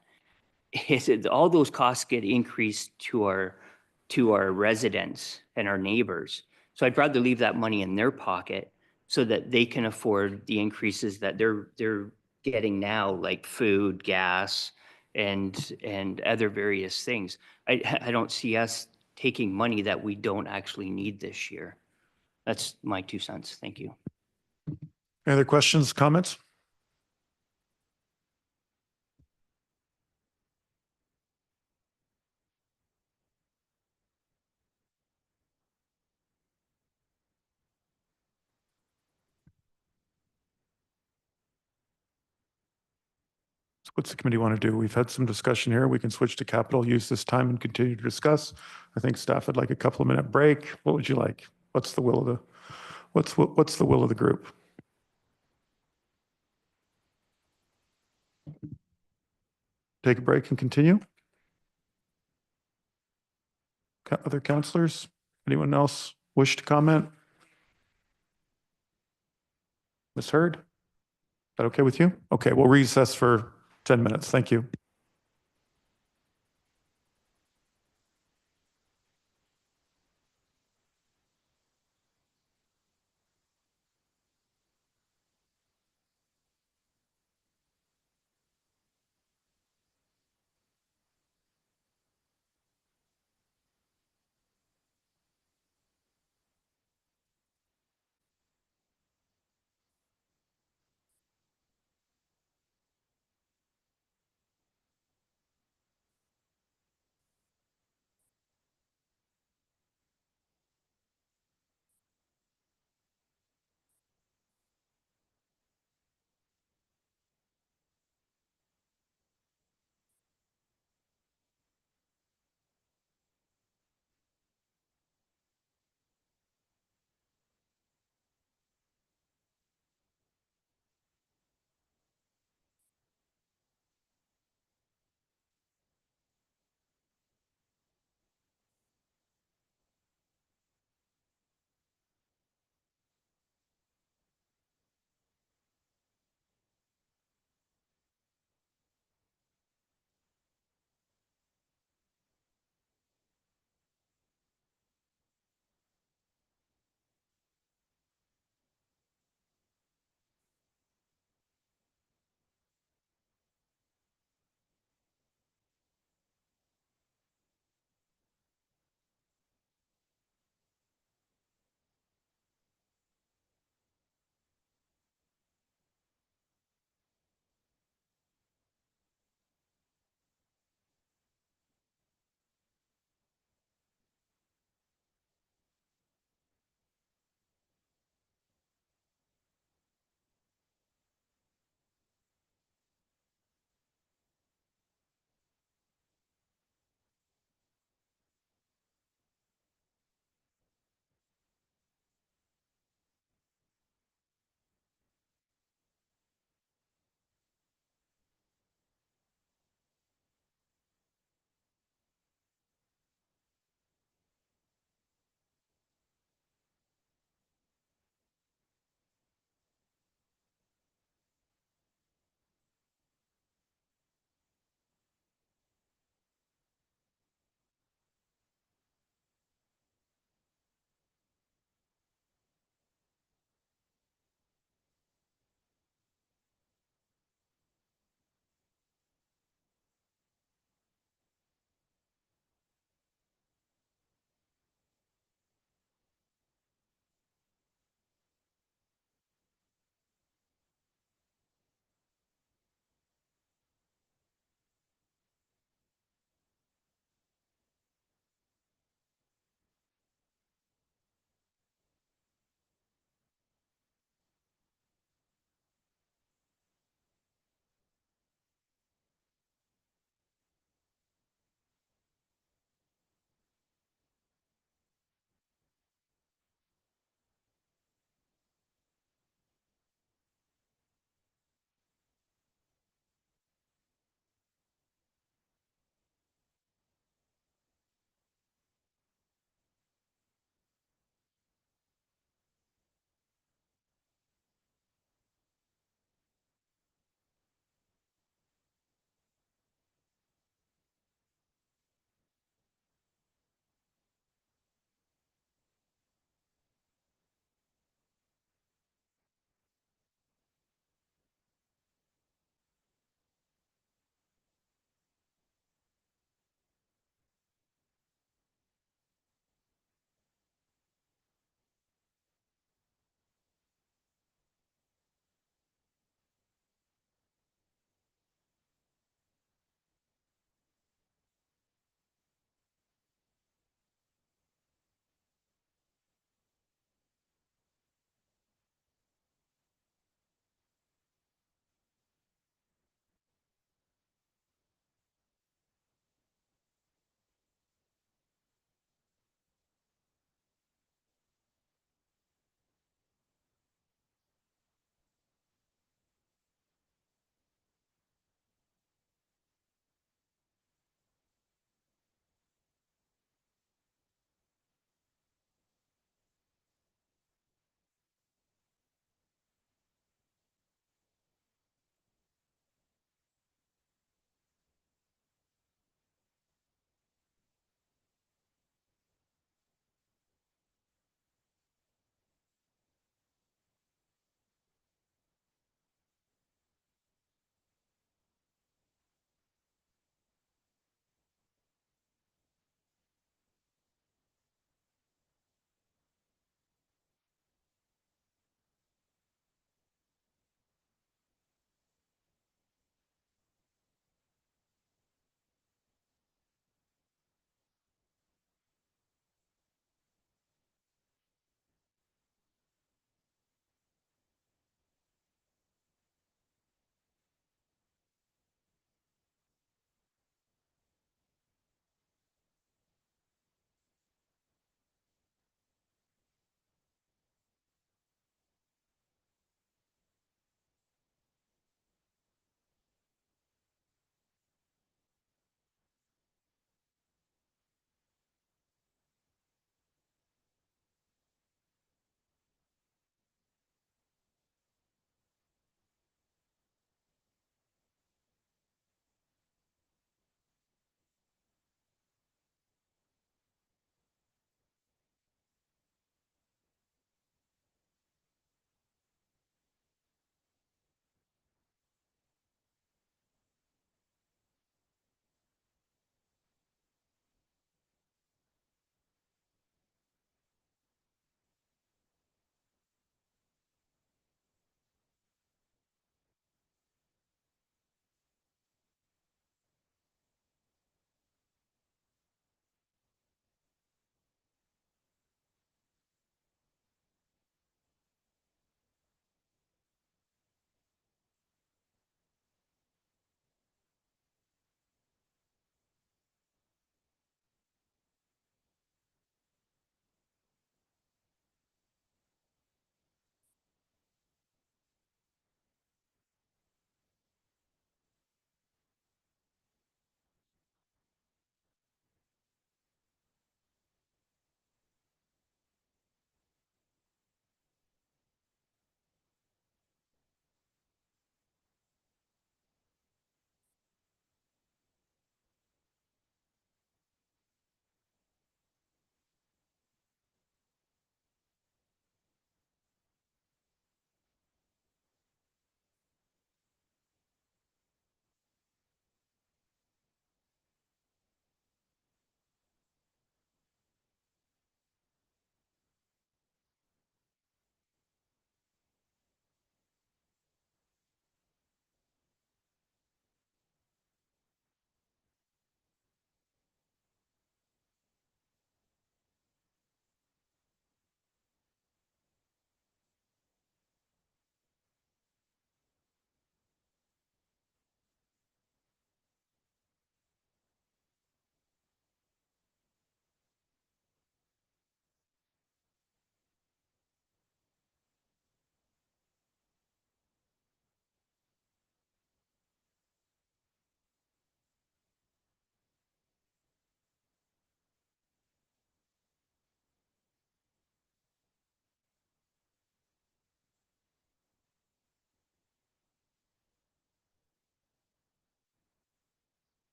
Speaker 2: all those costs get increased to our residents and our neighbors. So I'd rather leave that money in their pocket so that they can afford the increases that they're getting now, like food, gas, and other various things. I don't see us taking money that we don't actually need this year. That's my 2 cents. Thank you.
Speaker 3: Any other questions, comments? So what's the committee want to do? We've had some discussion here. We can switch to capital, use this time and continue to discuss. I think staff would like a couple of minute break. What would you like? What's the will of the, what's the will of the group? Take a break and continue? Other councillors? Anyone else wish to comment? Ms. Hurd? Is that okay with you? Okay, we'll recess for 10 minutes. Thank you.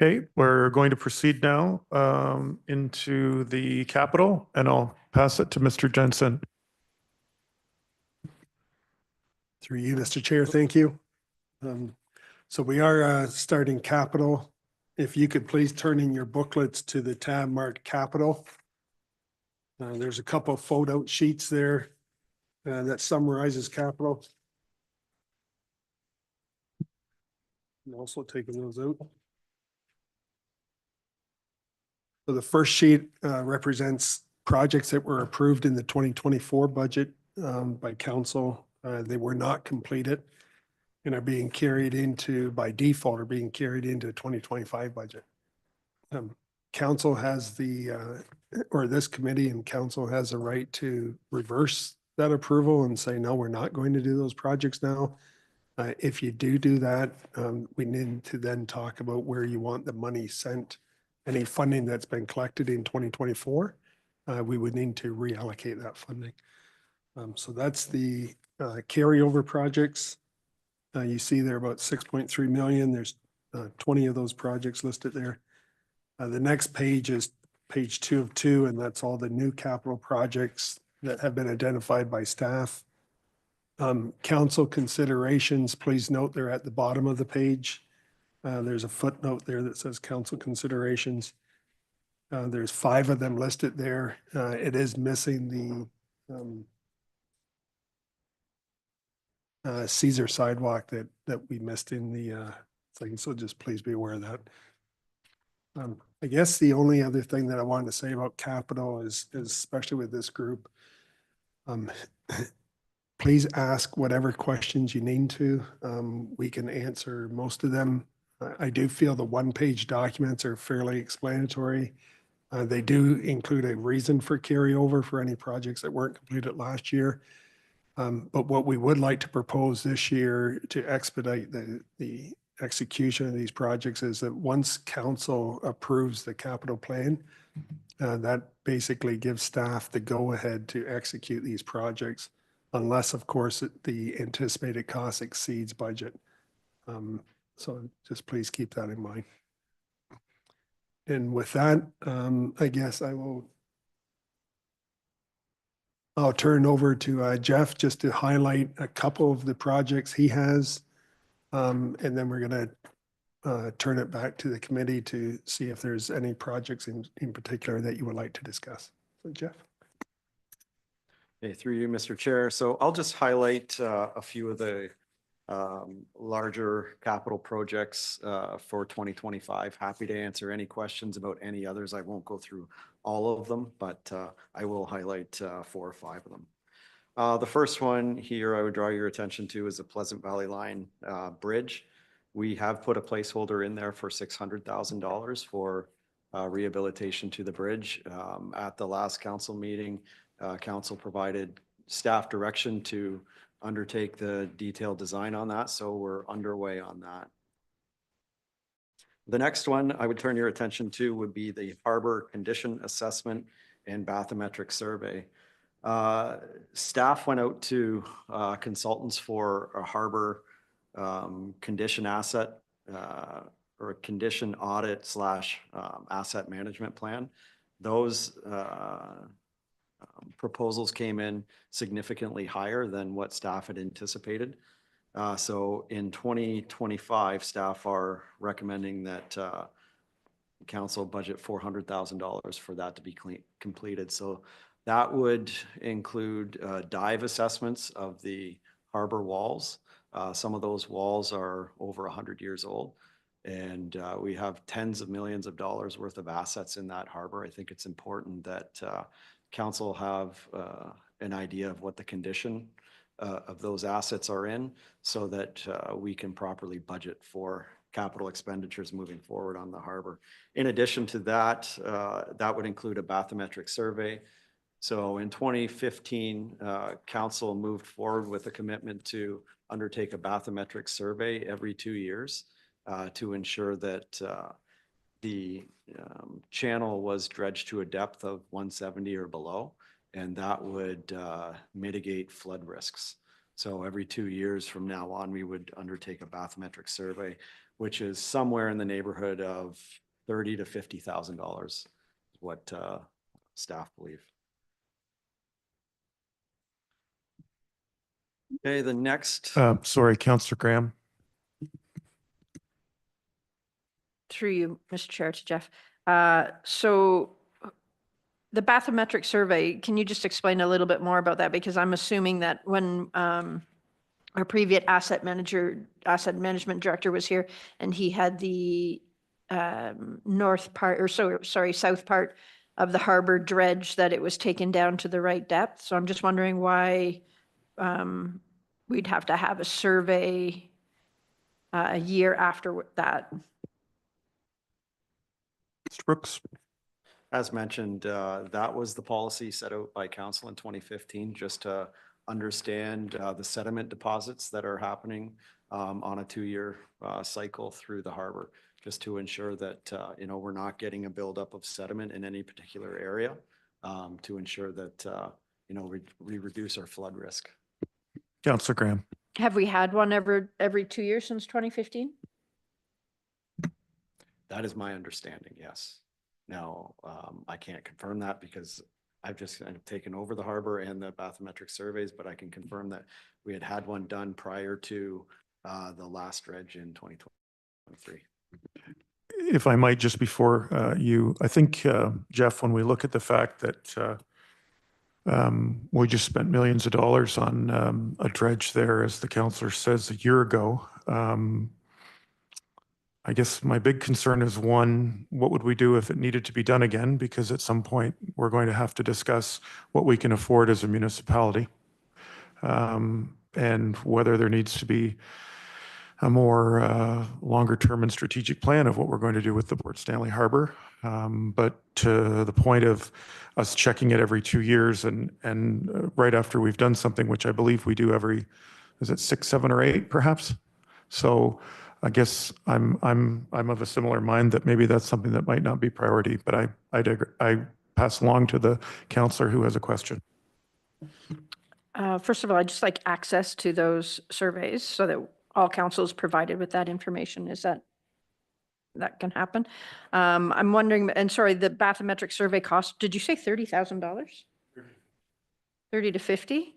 Speaker 3: Okay, we're going to proceed now into the capital, and I'll pass it to Mr. Jensen.
Speaker 6: Through you, Mr. Chair, thank you. So we are starting capital. If you could please turn in your booklets to the tab marked capital. There's a couple of fold-out sheets there that summarizes capital. I'm also taking those out. So the first sheet represents projects that were approved in the 2024 budget by council. They were not completed and are being carried into, by default, are being carried into the 2025 budget. Council has or this committee and council has a right to reverse that approval and say, no, we're not going to do those projects now. If you do that, we need to then talk about where you want the money sent. Any funding that's been collected in 2024, we would need to reallocate that funding. So that's the carryover projects. You see there about 6.3 million. There's 20 of those projects listed there. The next page is page 2 of 2, and that's all the new capital projects that have been identified by staff. Council considerations, please note they're at the bottom of the page. There's a footnote there that says council considerations. There's 5 of them listed there. It is missing the Caesar sidewalk that we missed in the thing. So just please be aware of that. I guess the only other thing that I wanted to say about capital is especially with this group, please ask whatever questions you need to. We can answer most of them. I do feel the one-page documents are fairly explanatory. They do include a reason for carryover for any projects that weren't completed last year. But what we would like to propose this year to expedite the execution of these projects is that once council approves the capital plan, that basically gives staff the go-ahead to execute these projects, unless, of course, the anticipated cost exceeds budget. So just please keep that in mind. And with that, I guess I'll turn over to Jeff just to highlight a couple of the projects he has. And then we're going to turn it back to the committee to see if there's any projects in particular that you would like to discuss. So Jeff.
Speaker 8: Okay, through you, Mr. Chair. So I'll just highlight a few of the larger capital projects for 2025. Happy to answer any questions about any others. I won't go through all of them, but I will highlight 4 or 5 of them. The first one here I would draw your attention to is the Pleasant Valley Line Bridge. We have put a placeholder in there for $600,000 for rehabilitation to the bridge. At the last council meeting, council provided staff direction to undertake the detailed design on that, so we're underway on that. The next one I would turn your attention to would be the Harbor Condition Assessment and Bathymetric Survey. Staff went out to consultants for a harbor condition asset or a condition audit / asset management plan. Those proposals came in significantly higher than what staff had anticipated. So in 2025, staff are recommending that council budget $400,000 for that to be completed. So that would include dive assessments of the harbor walls. Some of those walls are over 100 years old, and we have tens of millions of dollars worth of assets in that harbor. I think it's important that council have an idea of what the condition of those assets are in, so that we can properly budget for capital expenditures moving forward on the harbor. In addition to that, that would include a bathymetric survey. So in 2015, council moved forward with a commitment to undertake a bathymetric survey every 2 years to ensure that the channel was dredged to a depth of 170 or below, and that would mitigate flood risks. So every 2 years from now on, we would undertake a bathymetric survey. which is somewhere in the neighborhood of $30,000 to $50,000, is what staff believe. Okay, the next.
Speaker 3: Sorry, Councillor Graham.
Speaker 5: Through you, Mr. Chair, to Jeff. So the bathymetric survey, can you just explain a little bit more about that? Because I'm assuming that when our previous asset management director was here and he had the north part, or sorry, south part of the harbor dredge, that it was taken down to the right depth. So I'm just wondering why we'd have to have a survey a year after that.
Speaker 3: Mr. Brooks.
Speaker 8: As mentioned, that was the policy set out by council in 2015, just to understand the sediment deposits that are happening on a 2-year cycle through the harbor, just to ensure that, we're not getting a buildup of sediment in any particular area, to ensure that, we reduce our flood risk.
Speaker 3: Councillor Graham.
Speaker 5: Have we had one every 2 years since 2015?
Speaker 8: That is my understanding, yes. Now, I can't confirm that because I've just kind of taken over the harbor and the bathymetric surveys, but I can confirm that we had one done prior to the last dredge in 2023.
Speaker 3: If I might, just before I think, Jeff, when we look at the fact that we just spent millions of dollars on a dredge there, as the councillor says, a year ago, I guess my big concern is, one, what would we do if it needed to be done again? Because at some point, we're going to have to discuss what we can afford as a municipality, and whether there needs to be a more longer term and strategic plan of what we're going to do with the Port Stanley Harbor. But to the point of us checking it every 2 years and right after we've done something, which I believe we do every, is it 6, 7, or 8 perhaps? So I guess I'm of a similar mind that maybe that's something that might not be priority, but I pass along to the councillor who has a question.
Speaker 5: First of all, I'd just like access to those surveys so that all council is provided with that information. Is that can happen? I'm wondering, and sorry, the bathymetric survey cost, did you say $30,000? 30 to 50?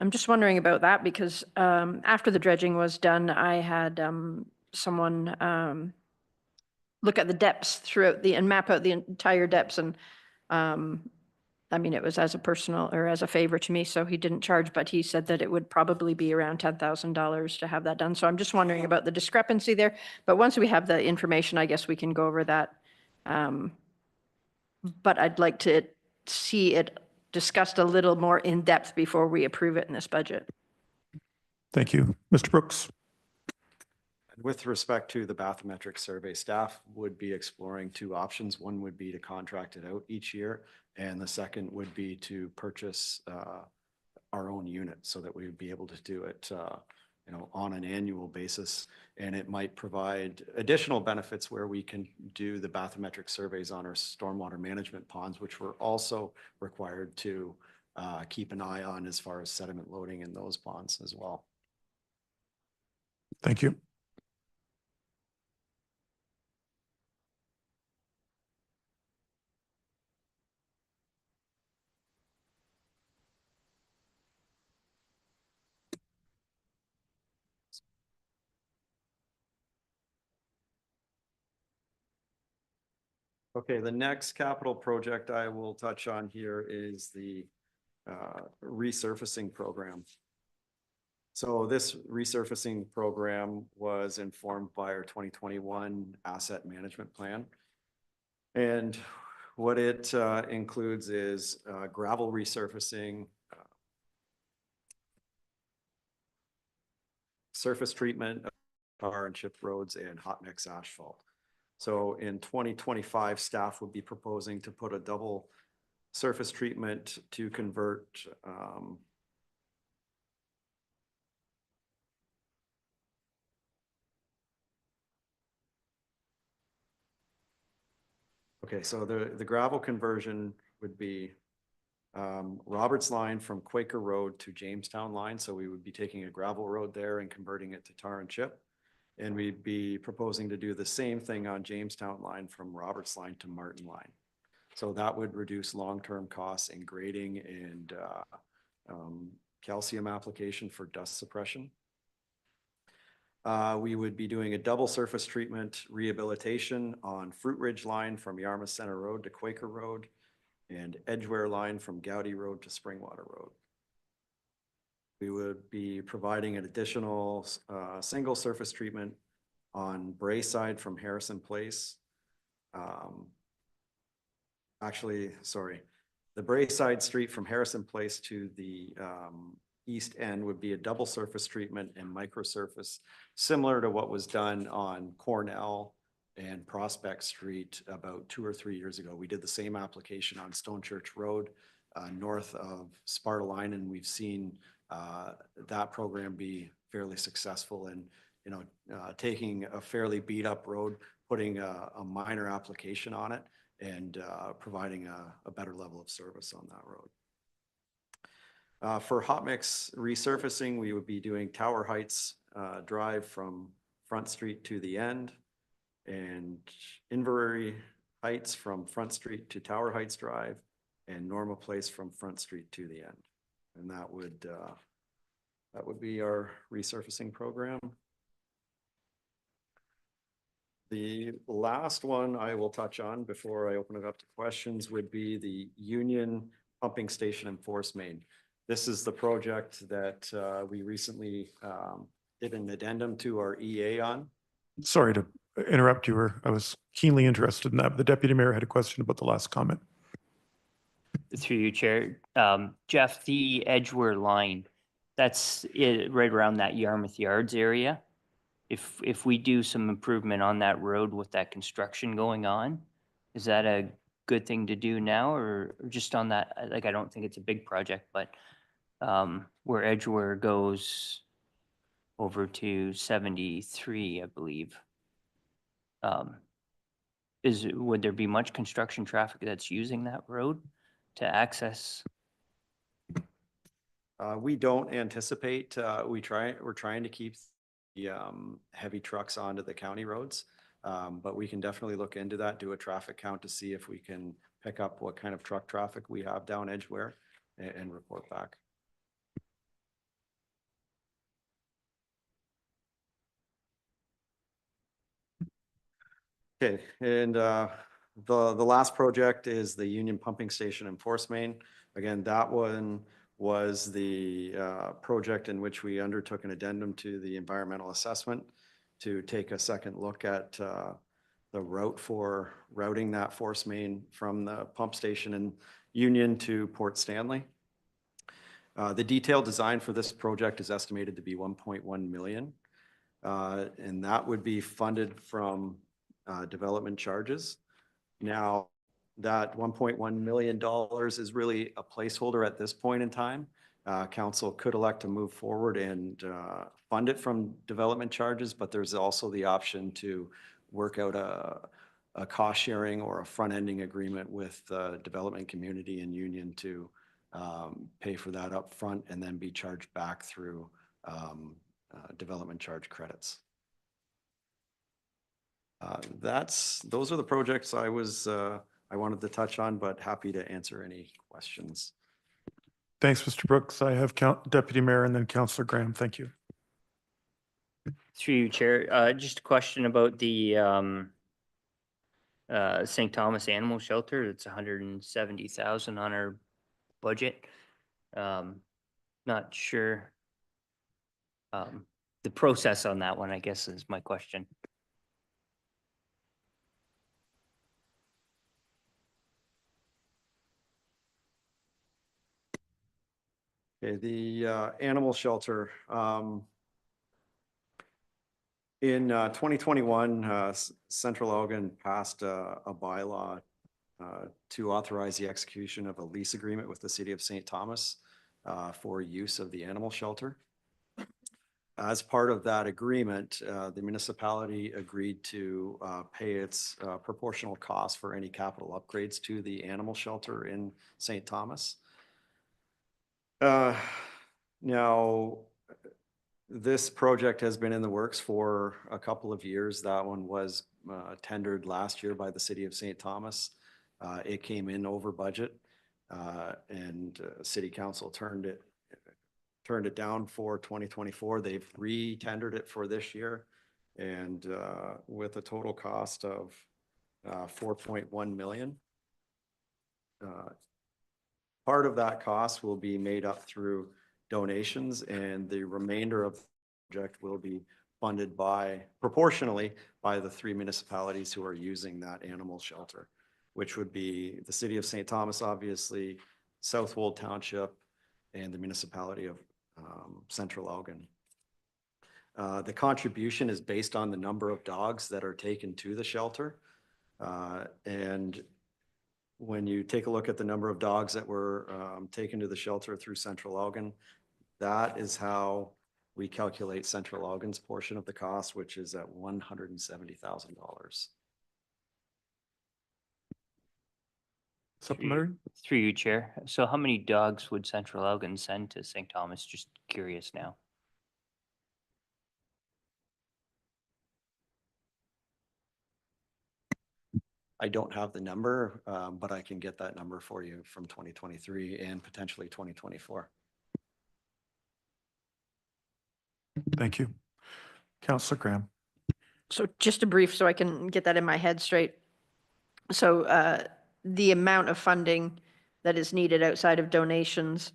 Speaker 5: I'm just wondering about that because after the dredging was done, I had someone look at the depths throughout and map out the entire depths. And I mean, it was as a personal or as a favor to me, so he didn't charge, but he said that it would probably be around $10,000 to have that done. So I'm just wondering about the discrepancy there. But once we have the information, I guess we can go over that. But I'd like to see it discussed a little more in depth before we approve it in this budget.
Speaker 3: Thank you. Mr. Brooks.
Speaker 8: With respect to the bathymetric survey, staff would be exploring 2 options. One would be to contract it out each year, and the second would be to purchase our own unit so that we would be able to do it on an annual basis. And it might provide additional benefits where we can do the bathymetric surveys on our stormwater management ponds, which we're also required to keep an eye on as far as sediment loading in those ponds as well.
Speaker 3: Thank you.
Speaker 8: Okay, the next capital project I will touch on here is the resurfacing program. So this resurfacing program was informed by our 2021 asset management plan. And what it includes is gravel resurfacing, surface treatment of tar and chip roads, and hot mix asphalt. So in 2025, staff would be proposing to put a double surface treatment to convert okay, so the gravel conversion would be Roberts line from Quaker Road to Jamestown line. So we would be taking a gravel road there and converting it to tar and chip. And we'd be proposing to do the same thing on Jamestown line from Roberts line to Martin line. So that would reduce long-term costs in grading and calcium application for dust suppression. We would be doing a double surface treatment rehabilitation on Fruit Ridge line from Yarmouth Center Road to Quaker Road and Edgeware line from Gowdy Road to Springwater Road. We would be providing an additional single surface treatment on Braeside from Harrison Place. Actually, sorry, the Braeside Street from Harrison Place to the east end would be a double surface treatment and microsurface, similar to what was done on Cornell and Prospect Street about 2 or 3 years ago. We did the same application on Stone Church Road, north of Sparta Line, and we've seen that program be fairly successful in, taking a fairly beat up road, putting a minor application on it, and providing a better level of service on that road. For hot mix resurfacing, we would be doing Tower Heights Drive from Front Street to the end, and Inverary Heights from Front Street to Tower Heights Drive, and Norma Place from Front Street to the end. And that would be our resurfacing program. The last one I will touch on before I open it up to questions would be the Union Pumping Station and Force Main. This is the project that we recently did an addendum to our EA on.
Speaker 3: Sorry to interrupt you. I was keenly interested in that. But the deputy mayor had a question about the last comment.
Speaker 2: Through you, Chair. Jeff, the Edgeware line, that's it, right around that Yarmouth Yards area. If we do some improvement on that road with that construction going on, is that a good thing to do now, or just on that? Like, I don't think it's a big project, but where Edgeware goes over to 73, I believe. Would there be much construction traffic that's using that road to access?
Speaker 8: We don't anticipate, we're trying to keep the heavy trucks onto the county roads, but we can definitely look into that, do a traffic count to see if we can pick up what kind of truck traffic we have down Edgeware and report back. Okay, and the last project is the Union Pumping Station and Force Main. Again, that one was the project in which we undertook an addendum to the environmental assessment to take a second look at the route for routing that force main from the pump station in Union to Port Stanley. The detailed design for this project is estimated to be 1.1 million, and that would be funded from development charges. Now, that $1.1 million is really a placeholder at this point in time. Council could elect to move forward and fund it from development charges, but there's also the option to work out a cost sharing or a front ending agreement with the development community in Union to pay for that up front and then be charged back through development charge credits. Those are the projects I wanted to touch on, but happy to answer any questions.
Speaker 3: Thanks, Mr. Brooks. I have Deputy Mayor and then Councillor Graham. Thank you.
Speaker 2: Through you, Chair. Just a question about the St. Thomas Animal Shelter. It's 170,000 on our budget. Not sure. The process on that one, I guess, is my question.
Speaker 8: Okay, the animal shelter. In 2021, Central Elgin passed a bylaw to authorize the execution of a lease agreement with the City of St. Thomas for use of the animal shelter. As part of that agreement, the municipality agreed to pay its proportional cost for any capital upgrades to the animal shelter in St. Thomas. Now, This project has been in the works for a couple of years. That one was tendered last year by the city of St. Thomas. It came in over budget, and city council turned it down for 2024. They've re-tendered it for this year, and with a total cost of 4.1 million. Part of that cost will be made up through donations, and the remainder of the project will be funded proportionally by the 3 municipalities who are using that animal shelter, which would be the city of St. Thomas, obviously, Southwold Township, and the municipality of Central Elgin. The contribution is based on the number of dogs that are taken to the shelter. And when you take a look at the number of dogs that were taken to the shelter through Central Elgin, that is how we calculate Central Elgin's portion of the cost, which is at $170,000.
Speaker 3: Supplementary?
Speaker 2: Through you, Chair. So how many dogs would Central Elgin send to St. Thomas? Just curious now.
Speaker 8: I don't have the number, but I can get that number for you from 2023 and potentially 2024.
Speaker 3: Thank you. Councillor Graham.
Speaker 5: So just a brief, so I can get that in my head straight. So the amount of funding that is needed outside of donations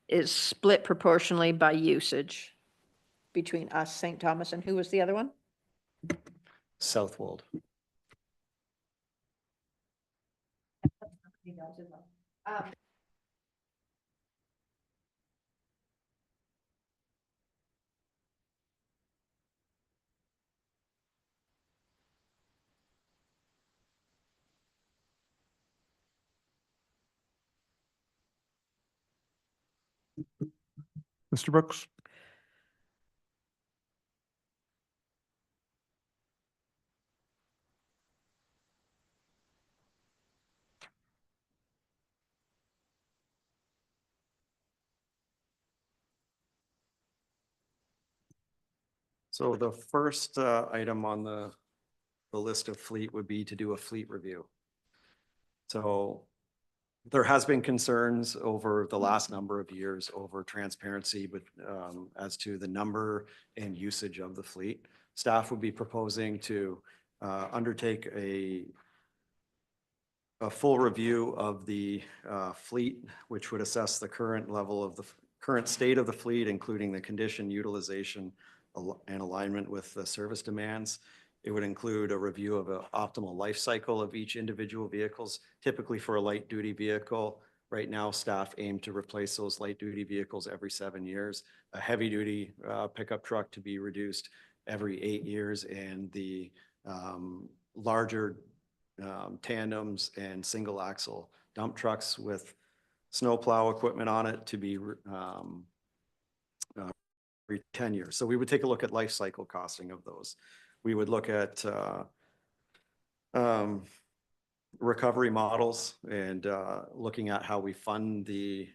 Speaker 5: is split proportionally by usage between us, St. Thomas, and who was the other one?
Speaker 8: Southwold.
Speaker 3: Mr. Brooks?
Speaker 8: So the first item on the list of fleet would be to do a fleet review. So there has been concerns over the last number of years over transparency, but as to the number and usage of the fleet. Staff would be proposing to undertake a full review of the fleet, which would assess the current level of the current state of the fleet, including the condition, utilization, and alignment with the service demands. It would include a review of an optimal life cycle of each individual vehicles. Typically for a light duty vehicle, right now staff aim to replace those light duty vehicles every 7 years. A heavy duty pickup truck to be reduced every 8 years, and the larger tandems and single axle dump trucks with snowplow equipment on it to be every 10 years. So we would take a look at life cycle costing of those. We would look at recovery models and looking at how we fund the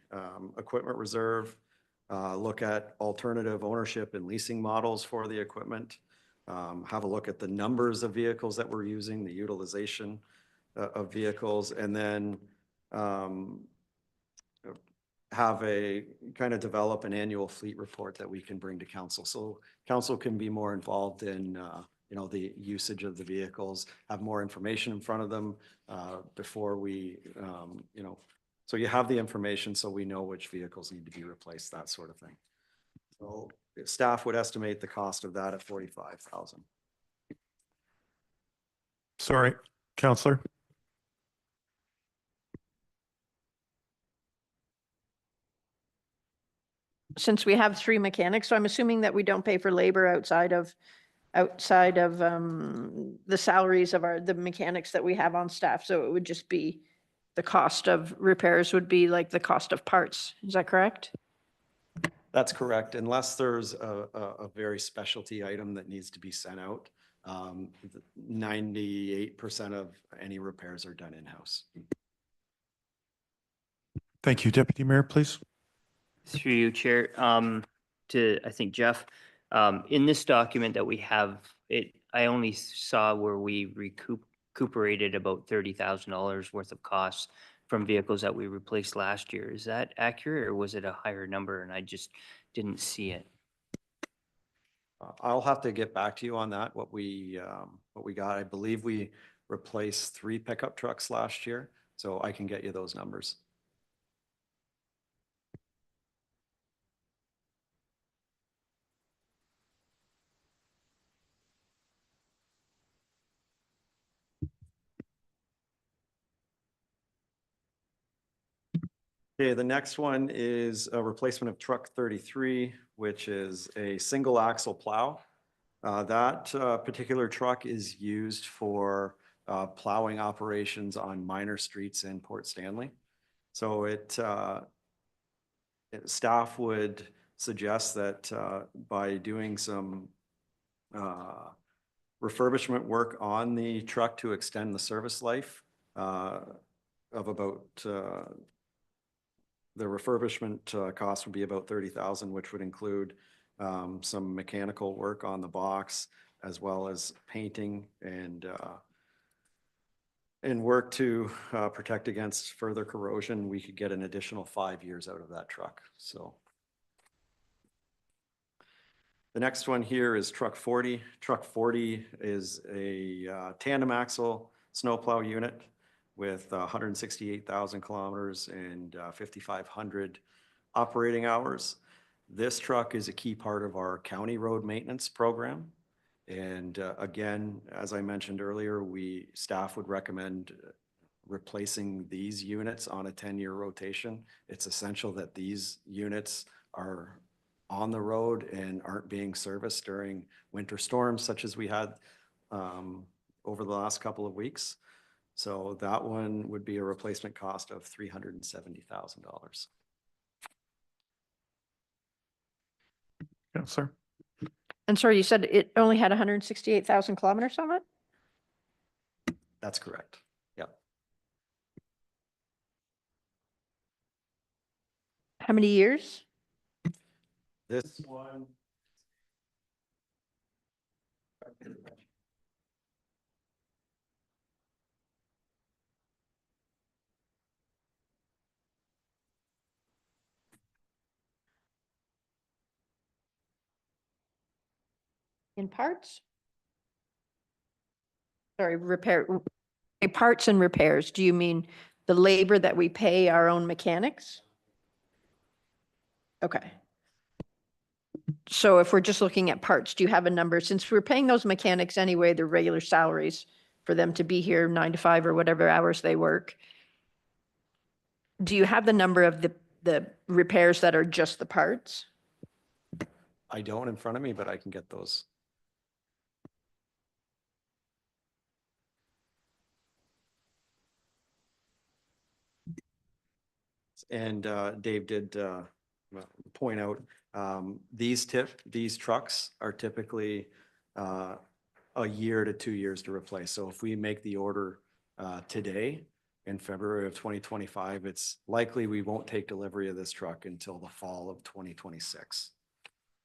Speaker 8: equipment reserve, look at alternative ownership and leasing models for the equipment, have a look at the numbers of vehicles that we're using, the utilization of vehicles, and then have a kind of develop an annual fleet report that we can bring to council. So council can be more involved in the usage of the vehicles, have more information in front of them before we, so you have the information so we know which vehicles need to be replaced, that sort of thing. So staff would estimate the cost of that at $45,000.
Speaker 3: Sorry, Councillor.
Speaker 5: Since we have 3 mechanics, so I'm assuming that we don't pay for labor outside of the salaries of the mechanics that we have on staff. So it would just be the cost of repairs would be like the cost of parts. Is that correct?
Speaker 8: That's correct, unless there's a very specialty item that needs to be sent out. 98% of any repairs are done in-house.
Speaker 3: Thank you. Deputy Mayor, please.
Speaker 2: Through you, Chair. to, I think, Jeff. In this document that we have, I only saw where we recuperated about $30,000 worth of costs from vehicles that we replaced last year. Is that accurate, or was it a higher number and I just didn't see it?
Speaker 8: I'll have to get back to you on that, what we got. I believe we replaced 3 pickup trucks last year, so I can get you those numbers. Okay, the next one is a replacement of truck 33, which is a single axle plow. That particular truck is used for plowing operations on minor streets in Port Stanley. So staff would suggest that by doing some refurbishment work on the truck to extend the service life of about the refurbishment cost would be about 30,000, which would include some mechanical work on the box, as well as painting and work to protect against further corrosion. We could get an additional 5 years out of that truck. So the next one here is truck 40. Truck 40 is a tandem axle snowplow unit with 168,000 kilometers and 5,500 operating hours. This truck is a key part of our county road maintenance program. And again, as I mentioned earlier, staff would recommend replacing these units on a 10-year rotation. It's essential that these units are on the road and aren't being serviced during winter storms such as we had over the last couple of weeks. So that one would be a replacement cost of $370,000.
Speaker 3: Counselor?
Speaker 5: And sorry, you said it only had 168,000 kilometers on it?
Speaker 8: That's correct. Yeah.
Speaker 5: How many years?
Speaker 8: This one.
Speaker 5: In parts? Sorry, parts and repairs. Do you mean the labor that we pay our own mechanics? Okay. So if we're just looking at parts, do you have a number? Since we're paying those mechanics anyway, their regular salaries for them to be here 9 to 5 or whatever hours they work. Do you have the number of the repairs that are just the parts?
Speaker 8: I don't in front of me, but I can get those. And Dave did point out these trucks are typically a year to 2 years to replace. So if we make the order today in February of 2025, it's likely we won't take delivery of this truck until the fall of 2026.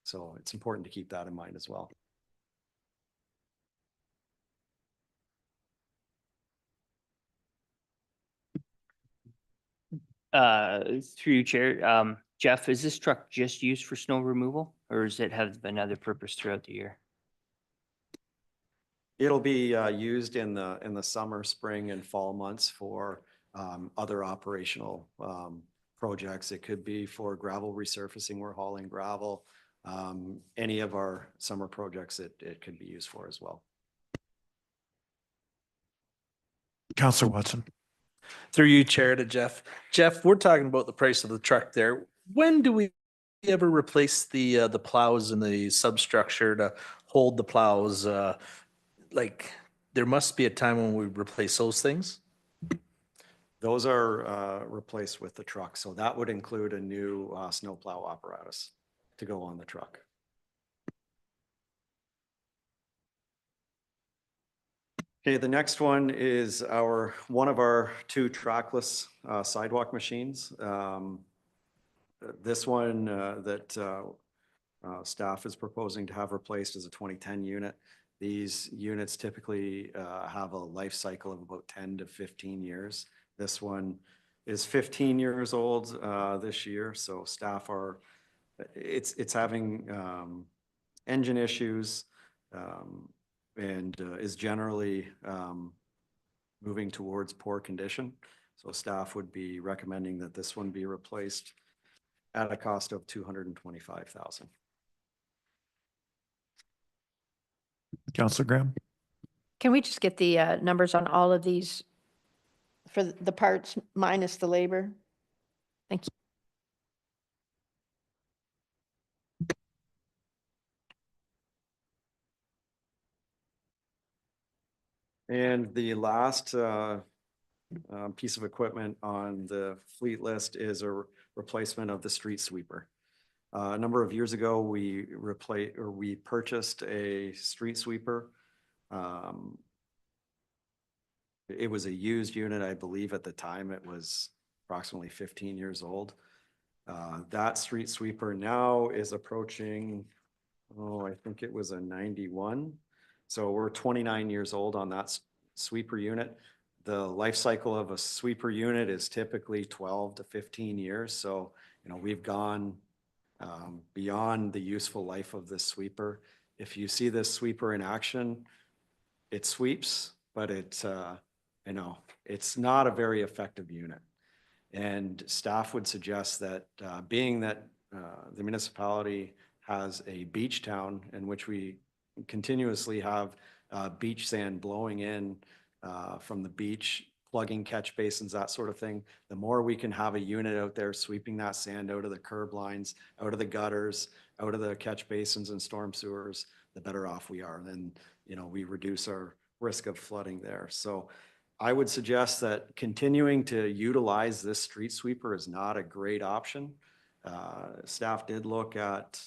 Speaker 8: So it's important to keep that in mind as well.
Speaker 2: Through you, Chair. Jeff, is this truck just used for snow removal, or does it have another purpose throughout the year?
Speaker 8: It'll be used in the summer, spring, and fall months for other operational projects. It could be for gravel resurfacing. We're hauling gravel. Any of our summer projects it could be used for as well.
Speaker 3: Counselor Watson?
Speaker 9: Through you, Chair, to Jeff. Jeff, we're talking about the price of the truck there. When do we ever replace the plows and the substructure to hold the plows? Like, there must be a time when we replace those things?
Speaker 8: Those are replaced with the truck. So that would include a new snowplow apparatus to go on the truck. Okay, the next one is one of our 2 trackless sidewalk machines. This one that staff is proposing to have replaced as a 2010 unit. These units typically have a life cycle of about 10 to 15 years. This one is 15 years old this year, so staff are, it's having engine issues and is generally moving towards poor condition. So staff would be recommending that this one be replaced at a cost of $225,000.
Speaker 3: Councillor Graham?
Speaker 5: Can we just get the numbers on all of these for the parts minus the labor? Thank you.
Speaker 8: And the last piece of equipment on the fleet list is a replacement of the street sweeper. A number of years ago, we purchased a street sweeper. It was a used unit, I believe at the time it was approximately 15 years old. That street sweeper now is approaching, I think it was a 91. So we're 29 years old on that sweeper unit. The life cycle of a sweeper unit is typically 12 to 15 years. So, we've gone beyond the useful life of this sweeper. If you see this sweeper in action, it sweeps, but it's not a very effective unit. And staff would suggest that being that the municipality has a beach town in which we continuously have beach sand blowing in from the beach, plugging catch basins, that sort of thing. The more we can have a unit out there sweeping that sand out of the curb lines, out of the gutters, out of the catch basins and storm sewers, the better off we are. Then, we reduce our risk of flooding there. So I would suggest that continuing to utilize this street sweeper is not a great option. Staff did look at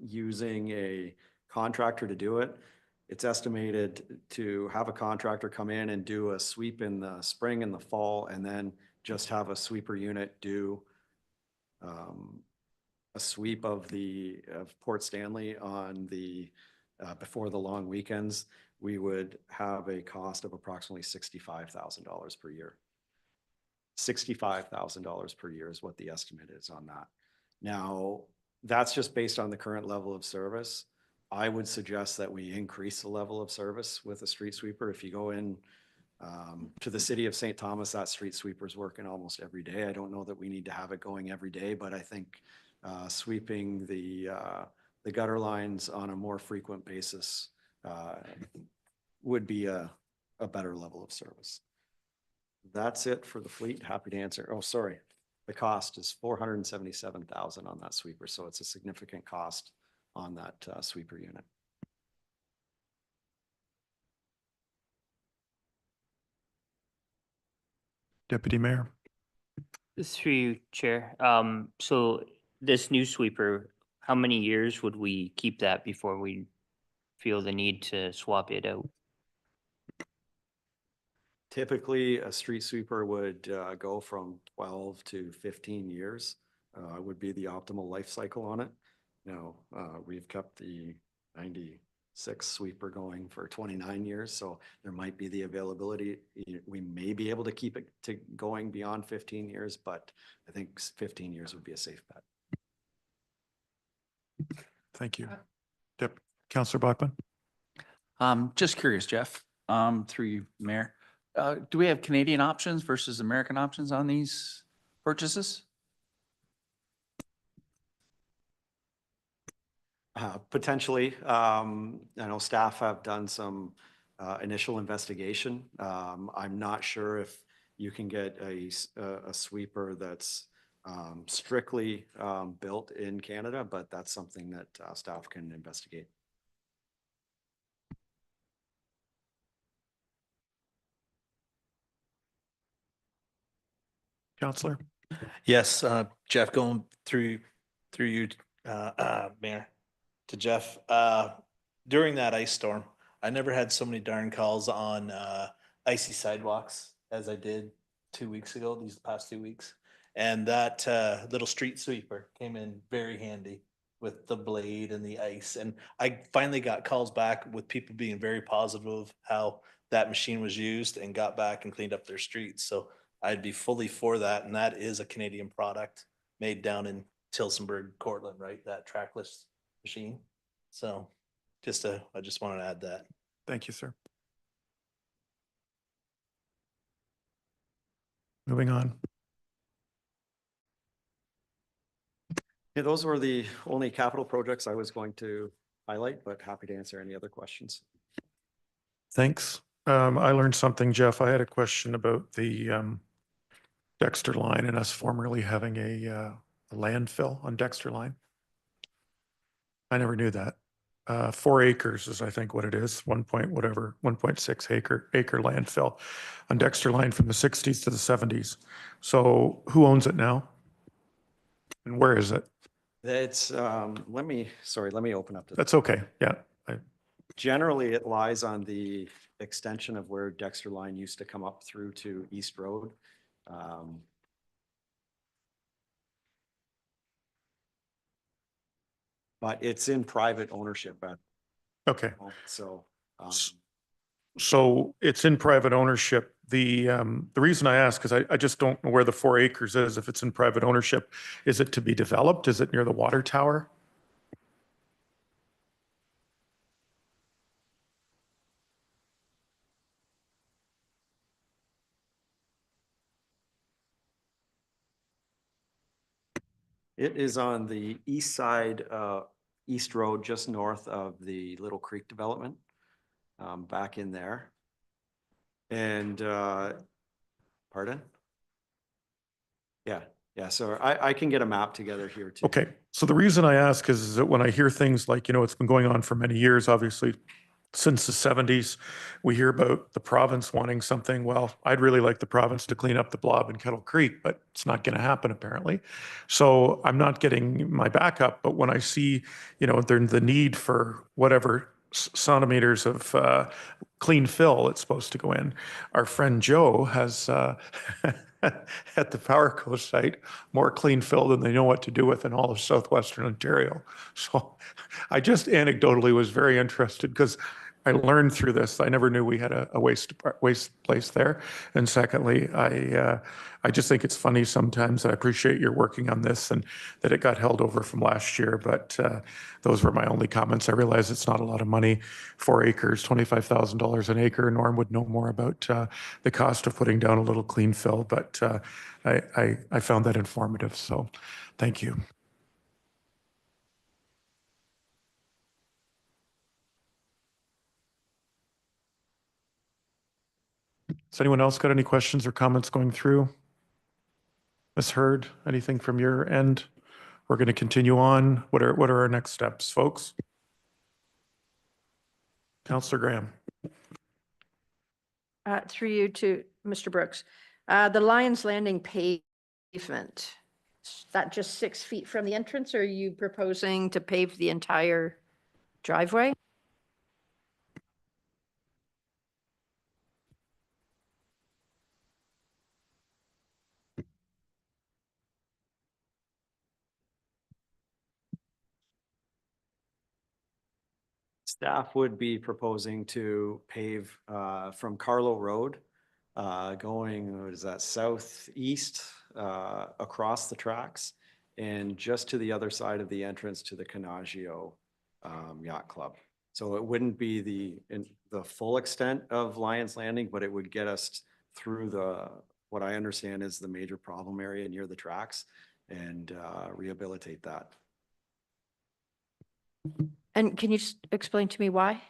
Speaker 8: using a contractor to do it. It's estimated to have a contractor come in and do a sweep in the spring and the fall, and then just have a sweeper unit do a sweep of Port Stanley on the before the long weekends. We would have a cost of approximately $65,000 per year. $65,000 per year is what the estimate is on that. Now, that's just based on the current level of service. I would suggest that we increase the level of service with a street sweeper. If you go in to the city of St. Thomas, that street sweeper is working almost every day. I don't know that we need to have it going every day, but I think sweeping the gutter lines on a more frequent basis would be a better level of service. That's it for the fleet. Happy to answer. Oh, sorry. The cost is $477,000 on that sweeper. So it's a significant cost on that sweeper unit.
Speaker 3: Deputy Mayor?
Speaker 2: Through you, Chair. So this new sweeper, how many years would we keep that before we feel the need to swap it out?
Speaker 8: Typically, a street sweeper would go from 12 to 15 years would be the optimal life cycle on it. Now, we've kept the 96 sweeper going for 29 years, so there might be the availability. We may be able to keep it going beyond 15 years, but I think 15 years would be a safe bet.
Speaker 3: Thank you. Councillor Blackman?
Speaker 7: Just curious, Jeff, through you, Mayor. Do we have Canadian options versus American options on these purchases?
Speaker 8: Potentially. I know staff have done some initial investigation. I'm not sure if you can get a sweeper that's strictly built in Canada, but that's something that staff can investigate.
Speaker 3: Councillor?
Speaker 9: Yes, Jeff, going through you, Mayor, to Jeff. During that ice storm, I never had so many darn calls on icy sidewalks as I did 2 weeks ago, these past 2 weeks. And that little street sweeper came in very handy with the blade and the ice. And I finally got calls back with people being very positive of how that machine was used and got back and cleaned up their streets. So I'd be fully for that. And that is a Canadian product made down in Tilsonburg, Cortland, right? That trackless machine. So I just wanted to add that.
Speaker 3: Thank you, sir. Moving on.
Speaker 8: Yeah, those were the only capital projects I was going to highlight, but happy to answer any other questions.
Speaker 3: Thanks. I learned something, Jeff. I had a question about the Dexter line and us formerly having a landfill on Dexter line. I never knew that. 4 acres is, I think, what it is. 1.6 acre landfill on Dexter line from the 60s to the 70s. So who owns it now? And where is it?
Speaker 8: It's, let me open up.
Speaker 3: That's okay. Yeah.
Speaker 8: Generally, it lies on the extension of where Dexter line used to come up through to East Road. But it's in private ownership at,
Speaker 3: Okay.
Speaker 8: so.
Speaker 3: So it's in private ownership. The reason I ask is I just don't know where the 4 acres is. If it's in private ownership, is it to be developed? Is it near the water tower?
Speaker 8: It is on the east side, East Road, just north of the Little Creek development, back in there. And, pardon? Yeah, so I can get a map together here too.
Speaker 3: Okay. So the reason I ask is that when I hear things like, it's been going on for many years, obviously, since the 70s, we hear about the province wanting something. Well, I'd really like the province to clean up the blob in Kettle Creek, but it's not going to happen apparently. So I'm not getting my backup. But when I see, the need for whatever centimeters of clean fill it's supposed to go in, our friend Joe has at the Power Coast site more clean fill than they know what to do with in all of southwestern Ontario. So I just anecdotally was very interested because I learned through this. I never knew we had a waste place there. And secondly, I just think it's funny sometimes. I appreciate your working on this and that it got held over from last year. But those were my only comments. I realize it's not a lot of money. 4 acres, $25,000 an acre. Norm would know more about the cost of putting down a little clean fill. But I found that informative. So thank you. Has anyone else got any questions or comments going through? Ms. Hurd, anything from your end? We're going to continue on. What are our next steps, folks? Councillor Graham.
Speaker 5: Through you to Mr. Brooks. The Lions Landing pavement, is that just 6 feet from the entrance, or are you proposing to pave the entire driveway?
Speaker 8: Staff would be proposing to pave from Carlo Road, going, what is that, southeast across the tracks, and just to the other side of the entrance to the Canagio Yacht Club. So it wouldn't be the full extent of Lions Landing, but it would get us through what I understand is the major problem area near the tracks and rehabilitate that.
Speaker 5: And can you just explain to me why?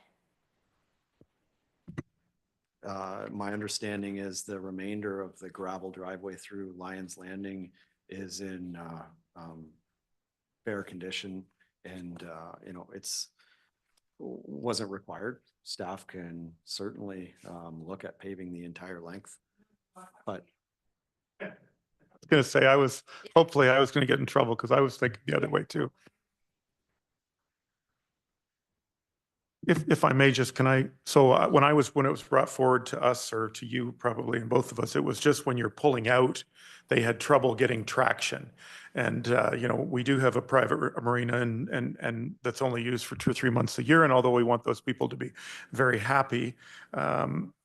Speaker 8: My understanding is the remainder of the gravel driveway through Lions Landing is in fair condition, and it's wasn't required. Staff can certainly look at paving the entire length, but
Speaker 3: I was going to say hopefully I was going to get in trouble because I was thinking the other way too. If I may, just can I, so when it was brought forward to us or to you probably, and both of us, it was just when you're pulling out, they had trouble getting traction. And, you know, we do have a private marina and that's only used for 2 or 3 months a year. And although we want those people to be very happy,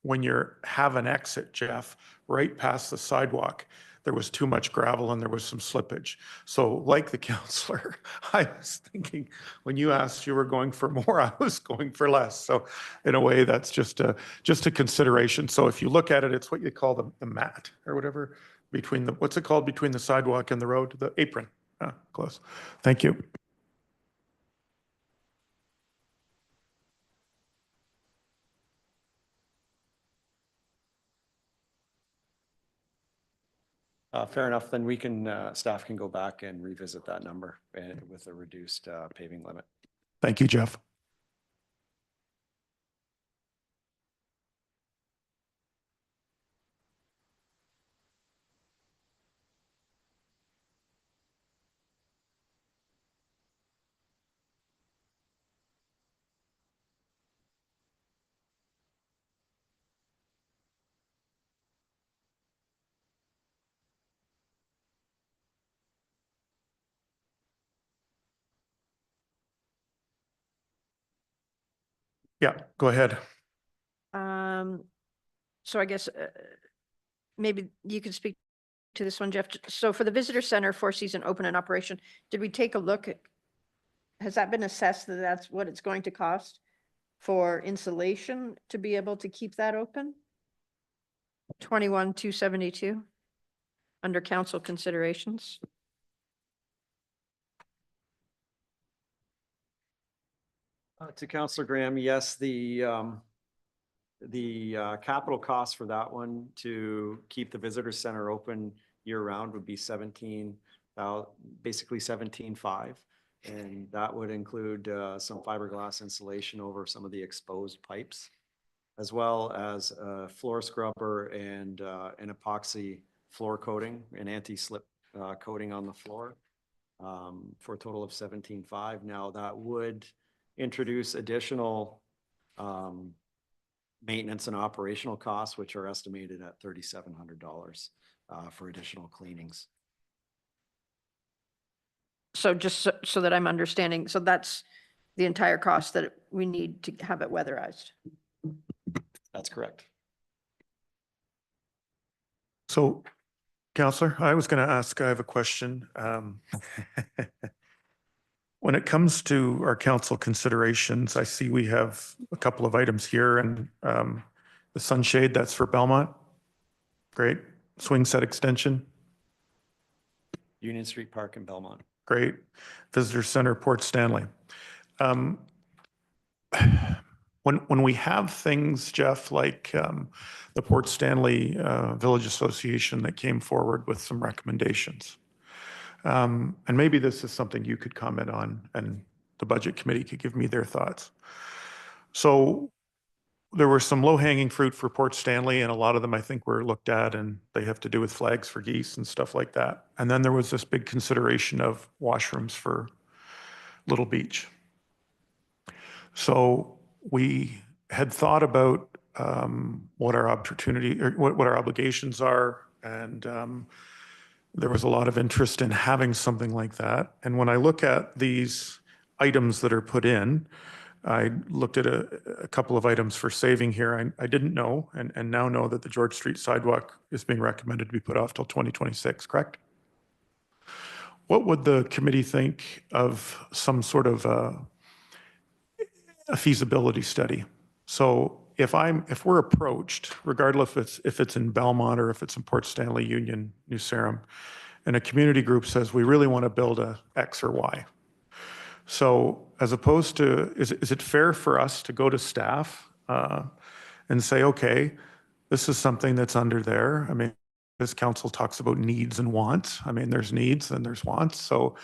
Speaker 3: when you have an exit, Jeff, right past the sidewalk, there was too much gravel and there was some slippage. So like the counselor, I was thinking when you asked you were going for more, I was going for less. So in a way, that's just a consideration. So if you look at it, it's what you call the mat or whatever between the, what's it called between the sidewalk and the road, the apron. Close. Thank you.
Speaker 8: Fair enough. Then we can, staff can go back and revisit that number with a reduced paving limit.
Speaker 3: Thank you, Jeff. Yeah, go ahead.
Speaker 5: So I guess maybe you could speak to this one, Jeff. So for the visitor center, Four Season open and operation, did we take a look at, has that been assessed that that's what it's going to cost for insulation to be able to keep that open? 21,272 under council considerations.
Speaker 8: To Councillor Graham, yes, the capital cost for that one to keep the visitor center open year round would be basically 17.5. And that would include some fiberglass insulation over some of the exposed pipes, as well as a floor scrubber and an epoxy floor coating, an anti-slip coating on the floor, for a total of 17.5. Now that would introduce additional maintenance and operational costs, which are estimated at $3,700 for additional cleanings.
Speaker 5: So just so that I'm understanding, so that's the entire cost that we need to have it weatherized.
Speaker 8: That's correct.
Speaker 3: So, Counselor, I was going to ask, I have a question. When it comes to our council considerations, I see we have a couple of items here and the sunshade, that's for Belmont. Great. Swing set extension.
Speaker 8: Union Street Park in Belmont.
Speaker 3: Great. Visitor Center, Port Stanley. When we have things, Jeff, like the Port Stanley Village Association that came forward with some recommendations, and maybe this is something you could comment on and the budget committee could give me their thoughts. So there were some low-hanging fruit for Port Stanley, and a lot of them I think were looked at, and they have to do with flags for geese and stuff like that. And then there was this big consideration of washrooms for Little Beach. So we had thought about what our opportunity or what our obligations are, and there was a lot of interest in having something like that. And when I look at these items that are put in, I looked at a couple of items for saving here. I didn't know, and now know that the George Street sidewalk is being recommended to be put off till 2026, correct? What would the committee think of some sort of a feasibility study? So if we're approached, regardless if it's in Belmont or if it's in Port Stanley, Union, New Sarum, and a community group says, we really want to build a X or Y. So as opposed to, is it fair for us to go to staff and say, okay, this is something that's under there. I mean, this council talks about needs and wants. I mean, there's needs and there's wants. So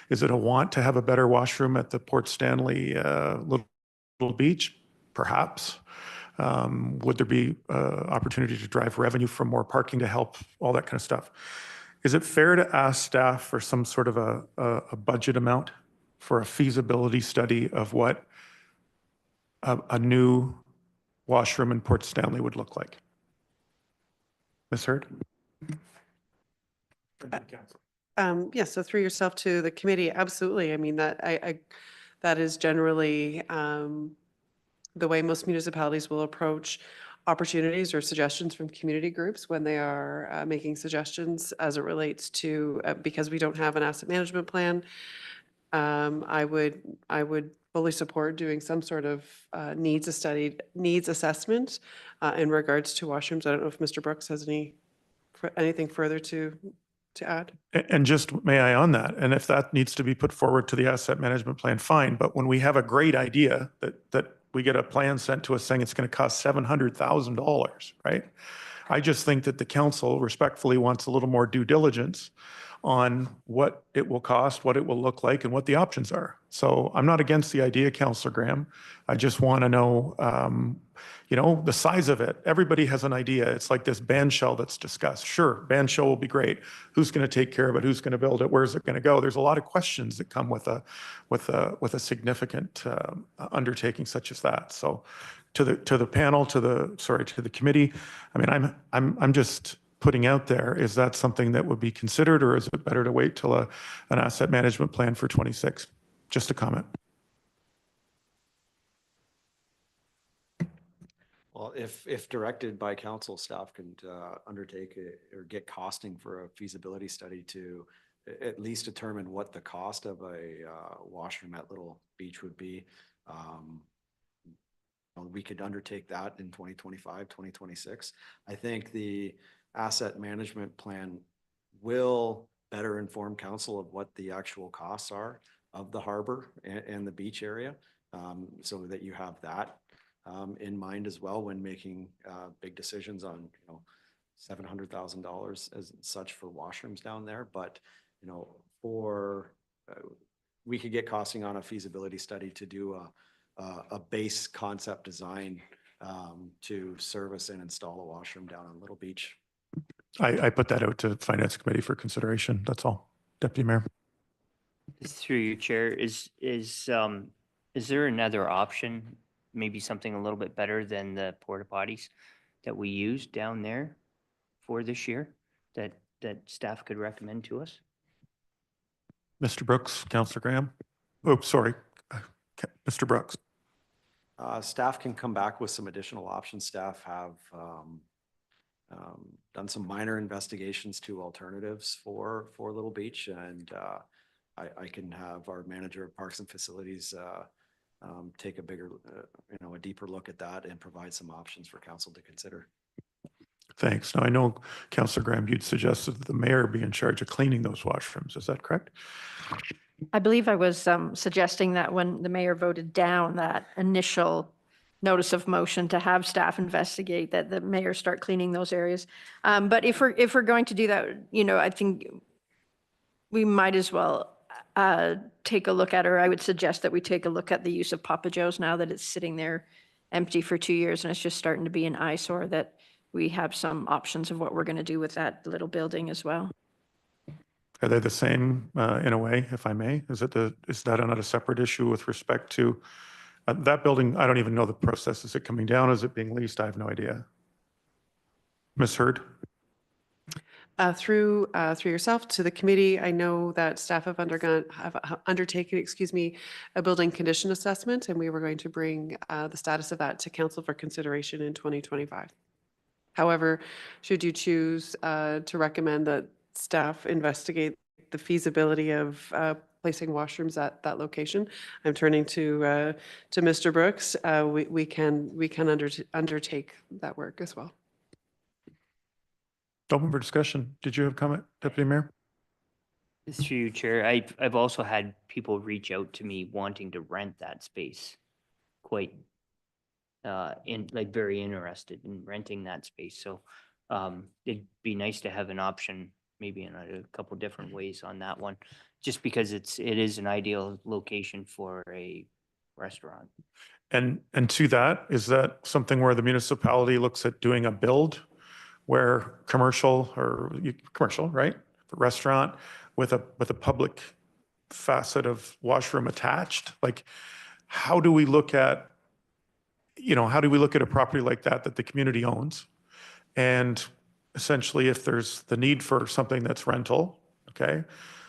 Speaker 3: is it a want to have a better washroom at the Port Stanley Little Beach? Perhaps. Would there be opportunity to drive revenue from more parking to help, all that kind of stuff? Is it fair to ask staff for some sort of a budget amount for a feasibility study of what a new washroom in Port Stanley would look like? Ms. Hurd?
Speaker 4: Yes, so through yourself to the committee, absolutely. I mean, that is generally the way most municipalities will approach opportunities or suggestions from community groups when they are making suggestions as it relates to, because we don't have an asset management plan. I would fully support doing some sort of needs assessment in regards to washrooms. I don't know if Mr. Brooks has anything further to add.
Speaker 3: And just may I on that, and if that needs to be put forward to the asset management plan, fine. But when we have a great idea that we get a plan sent to us saying it's going to cost $700,000, right? I just think that the council respectfully wants a little more due diligence on what it will cost, what it will look like, and what the options are. So I'm not against the idea, Councillor Graham. I just want to know, the size of it. Everybody has an idea. It's like this band shell that's discussed. Sure, band shell will be great. Who's going to take care of it? Who's going to build it? Where's it going to go? There's a lot of questions that come with a significant undertaking such as that. So to the panel, to the committee, I mean, I'm just putting out there, is that something that would be considered, or is it better to wait till an asset management plan for 26? Just a comment.
Speaker 8: Well, if directed by council, staff can undertake or get costing for a feasibility study to at least determine what the cost of a washroom at Little Beach would be. We could undertake that in 2025, 2026. I think the asset management plan will better inform council of what the actual costs are of the harbor and the beach area, so that you have that in mind as well when making big decisions on, $700,000 as such for washrooms down there. But, we could get costing on a feasibility study to do a base concept design to service and install a washroom down on Little Beach.
Speaker 3: I put that out to Finance Committee for consideration. That's all. Deputy Mayor.
Speaker 2: Through you, Chair, is there another option, maybe something a little bit better than the porta potties that we use down there for this year that staff could recommend to us?
Speaker 3: Mr. Brooks, Councillor Graham. Oh, sorry. Mr. Brooks.
Speaker 8: Staff can come back with some additional options. Staff have done some minor investigations to alternatives for Little Beach, and I can have our manager of parks and facilities take a bigger, a deeper look at that and provide some options for council to consider.
Speaker 3: Thanks. Now, I know, Councillor Graham, you'd suggested that the mayor be in charge of cleaning those washrooms. Is that correct?
Speaker 5: I believe I was suggesting that when the mayor voted down that initial notice of motion to have staff investigate, that the mayor start cleaning those areas. But if we're going to do that, I think we might as well take a look at, or I would suggest that we take a look at the use of Papa Joe's now that it's sitting there empty for 2 years and it's just starting to be an eyesore, that we have some options of what we're going to do with that little building as well.
Speaker 3: Are they the same in a way, if I may? Is that not a separate issue with respect to that building? I don't even know the process. Is it coming down? Is it being leased? I have no idea. Ms. Hurd?
Speaker 4: Through yourself to the committee, I know that staff have undertaken, a building condition assessment, and we were going to bring the status of that to council for consideration in 2025. However, should you choose to recommend that staff investigate the feasibility of placing washrooms at that location, I'm turning to Mr. Brooks. We can undertake that work as well.
Speaker 3: Open for discussion. Did you have a comment, Deputy Mayor?
Speaker 2: Through you, Chair, I've also had people reach out to me wanting to rent that space, quite very interested in renting that space. So it'd be nice to have an option, maybe in a couple different ways on that one, just because it is an ideal location for a restaurant.
Speaker 3: And to that, is that something where the municipality looks at doing a build where commercial, right? The restaurant with a public facet of washroom attached? Like, how do we look at you know, how do we look at a property like that that the community owns? And essentially, if there's the need for something that's rental, okay?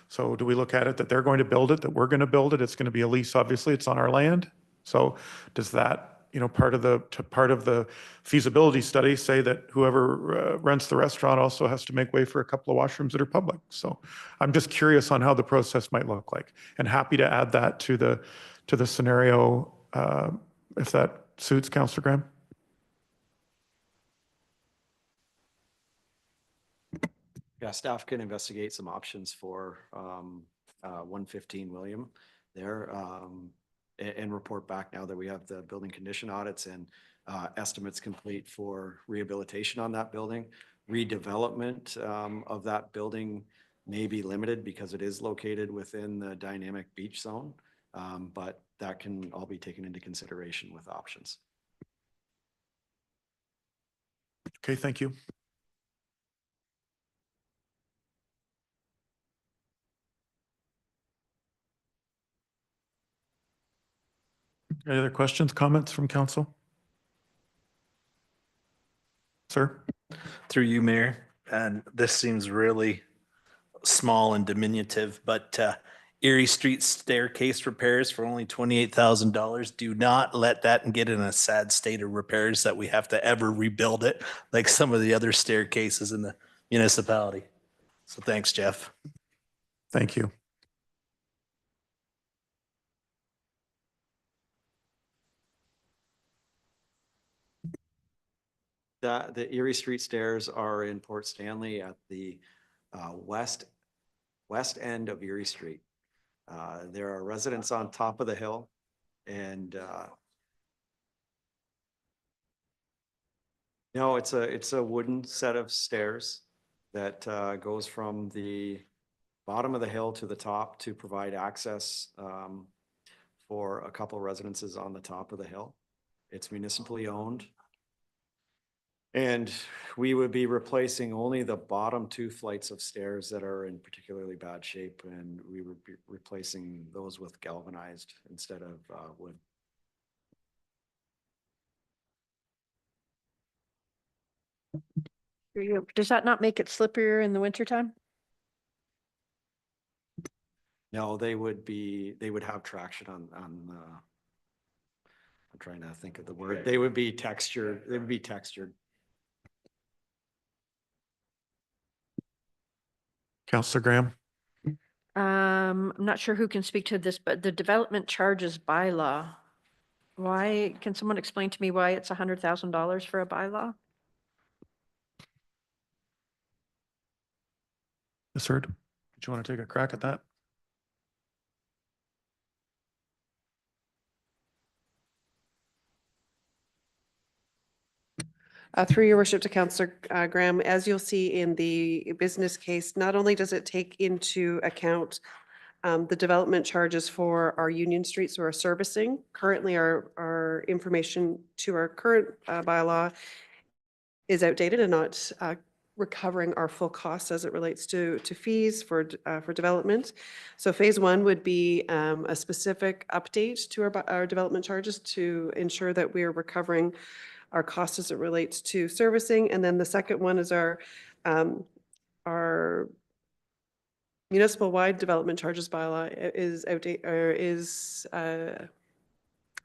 Speaker 3: So do we look at it that they're going to build it, that we're going to build it? It's going to be a lease, obviously, it's on our land. So does that, you know, part of the feasibility study say that whoever rents the restaurant also has to make way for a couple of washrooms that are public? So I'm just curious on how the process might look like, and happy to add that to the scenario if that suits Councillor Graham.
Speaker 8: Yeah, staff can investigate some options for 115 William there and report back now that we have the building condition audits and estimates complete for rehabilitation on that building. Redevelopment of that building may be limited because it is located within the dynamic beach zone, but that can all be taken into consideration with options.
Speaker 3: Okay, thank you. Any other questions, comments from council? Sir?
Speaker 9: Through you, Mayor, and this seems really small and diminutive, but Erie Street staircase repairs for only $28,000. Do not let that get in a sad state of repairs that we have to ever rebuild it like some of the other staircases in the municipality. So thanks, Jeff.
Speaker 3: Thank you.
Speaker 8: The Erie Street stairs are in Port Stanley at the west end of Erie Street. There are residents on top of the hill, and no, it's a wooden set of stairs that goes from the bottom of the hill to the top to provide access for a couple residences on the top of the hill. It's municipally owned. And we would be replacing only the bottom 2 flights of stairs that are in particularly bad shape, and we would be replacing those with galvanized instead of wood.
Speaker 5: Does that not make it slipperier in the wintertime?
Speaker 8: No, they would have traction on I'm trying to think of the word. They would be textured.
Speaker 3: Councillor Graham?
Speaker 5: I'm not sure who can speak to this, but the development charges bylaw. Why, can someone explain to me why it's $100,000 for a bylaw?
Speaker 3: Ms. Hurd, do you want to take a crack at that?
Speaker 4: Through your worship to Councillor Graham, as you'll see in the business case, not only does it take into account the development charges for our Union Streets or our servicing. Currently, our information to our current bylaw is outdated and not recovering our full costs as it relates to fees for development. So phase 1 would be a specific update to our development charges to ensure that we are recovering our costs as it relates to servicing. And then the second one is our municipal-wide development charges bylaw is outdated or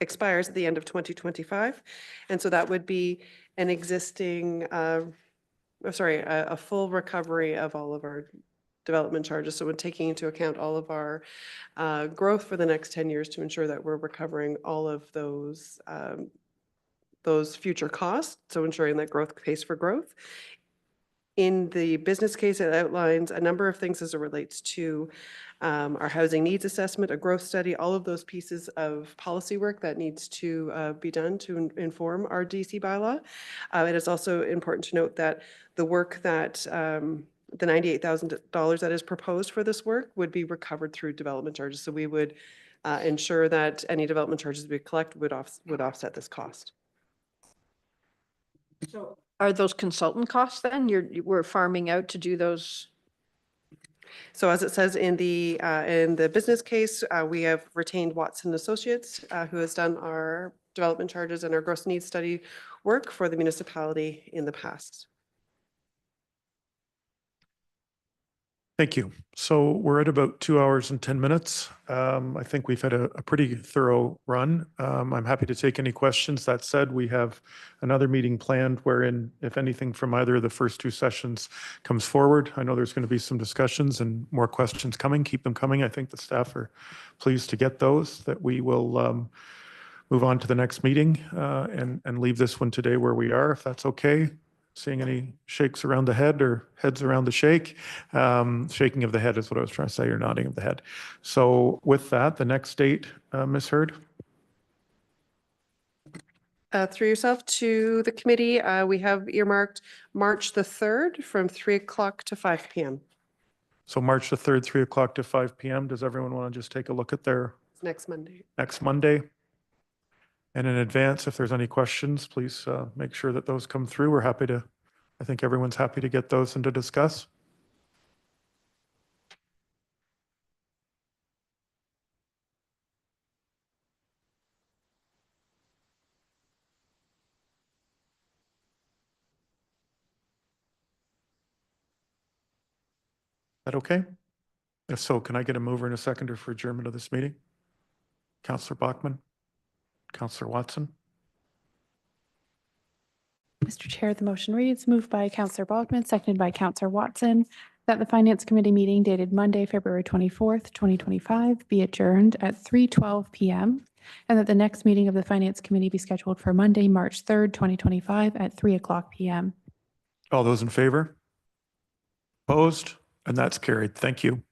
Speaker 4: expires at the end of 2025, and so that would be an existing, a full recovery of all of our development charges. So we're taking into account all of our growth for the next 10 years to ensure that we're recovering all of those future costs. So ensuring that growth pays for growth. In the business case, it outlines a number of things as it relates to our housing needs assessment, a growth study, all of those pieces of policy work that needs to be done to inform our DC bylaw. It is also important to note that the work that the $98,000 that is proposed for this work would be recovered through development charges. So we would ensure that any development charges we collect would offset this cost.
Speaker 5: So are those consultant costs then? We're farming out to do those?
Speaker 4: So as it says in the business case, we have retained Watson Associates, who has done our development charges and our gross needs study work for the municipality in the past.
Speaker 3: Thank you. So we're at about 2 hours and 10 minutes. I think we've had a pretty thorough run. I'm happy to take any questions. That said, we have another meeting planned wherein if anything from either of the first two sessions comes forward, I know there's going to be some discussions and more questions coming. Keep them coming. I think the staff are pleased to get those, that we will move on to the next meeting and leave this one today where we are, if that's okay. Seeing any shakes around the head or heads around the shake? Shaking of the head is what I was trying to say, or nodding of the head. So with that, the next date, Ms. Hurd?
Speaker 4: Through yourself to the committee, we have earmarked March the 3rd from 3 o'clock to 5 p.m.
Speaker 3: So March the 3rd, 3 o'clock to 5 p.m. Does everyone want to just take a look at their
Speaker 4: It's next Monday.
Speaker 3: next Monday? And in advance, if there's any questions, please make sure that those come through. We're happy to, I think everyone's happy to get those and to discuss. Is that okay? If so, can I get a mover and a seconder for adjournment of this meeting? Councillor Bachman? Councillor Watson?
Speaker 1: Mr. Chair, the motion reads, moved by Councillor Bogman, seconded by Councillor Watson, that the Finance Committee meeting dated Monday, February 24th, 2025 be adjourned at 3:12 p.m. and that the next meeting of the Finance Committee be scheduled for Monday, March 3rd, 2025 at 3 o'clock p.m.
Speaker 3: All those in favor? Opposed? And that's carried. Thank you.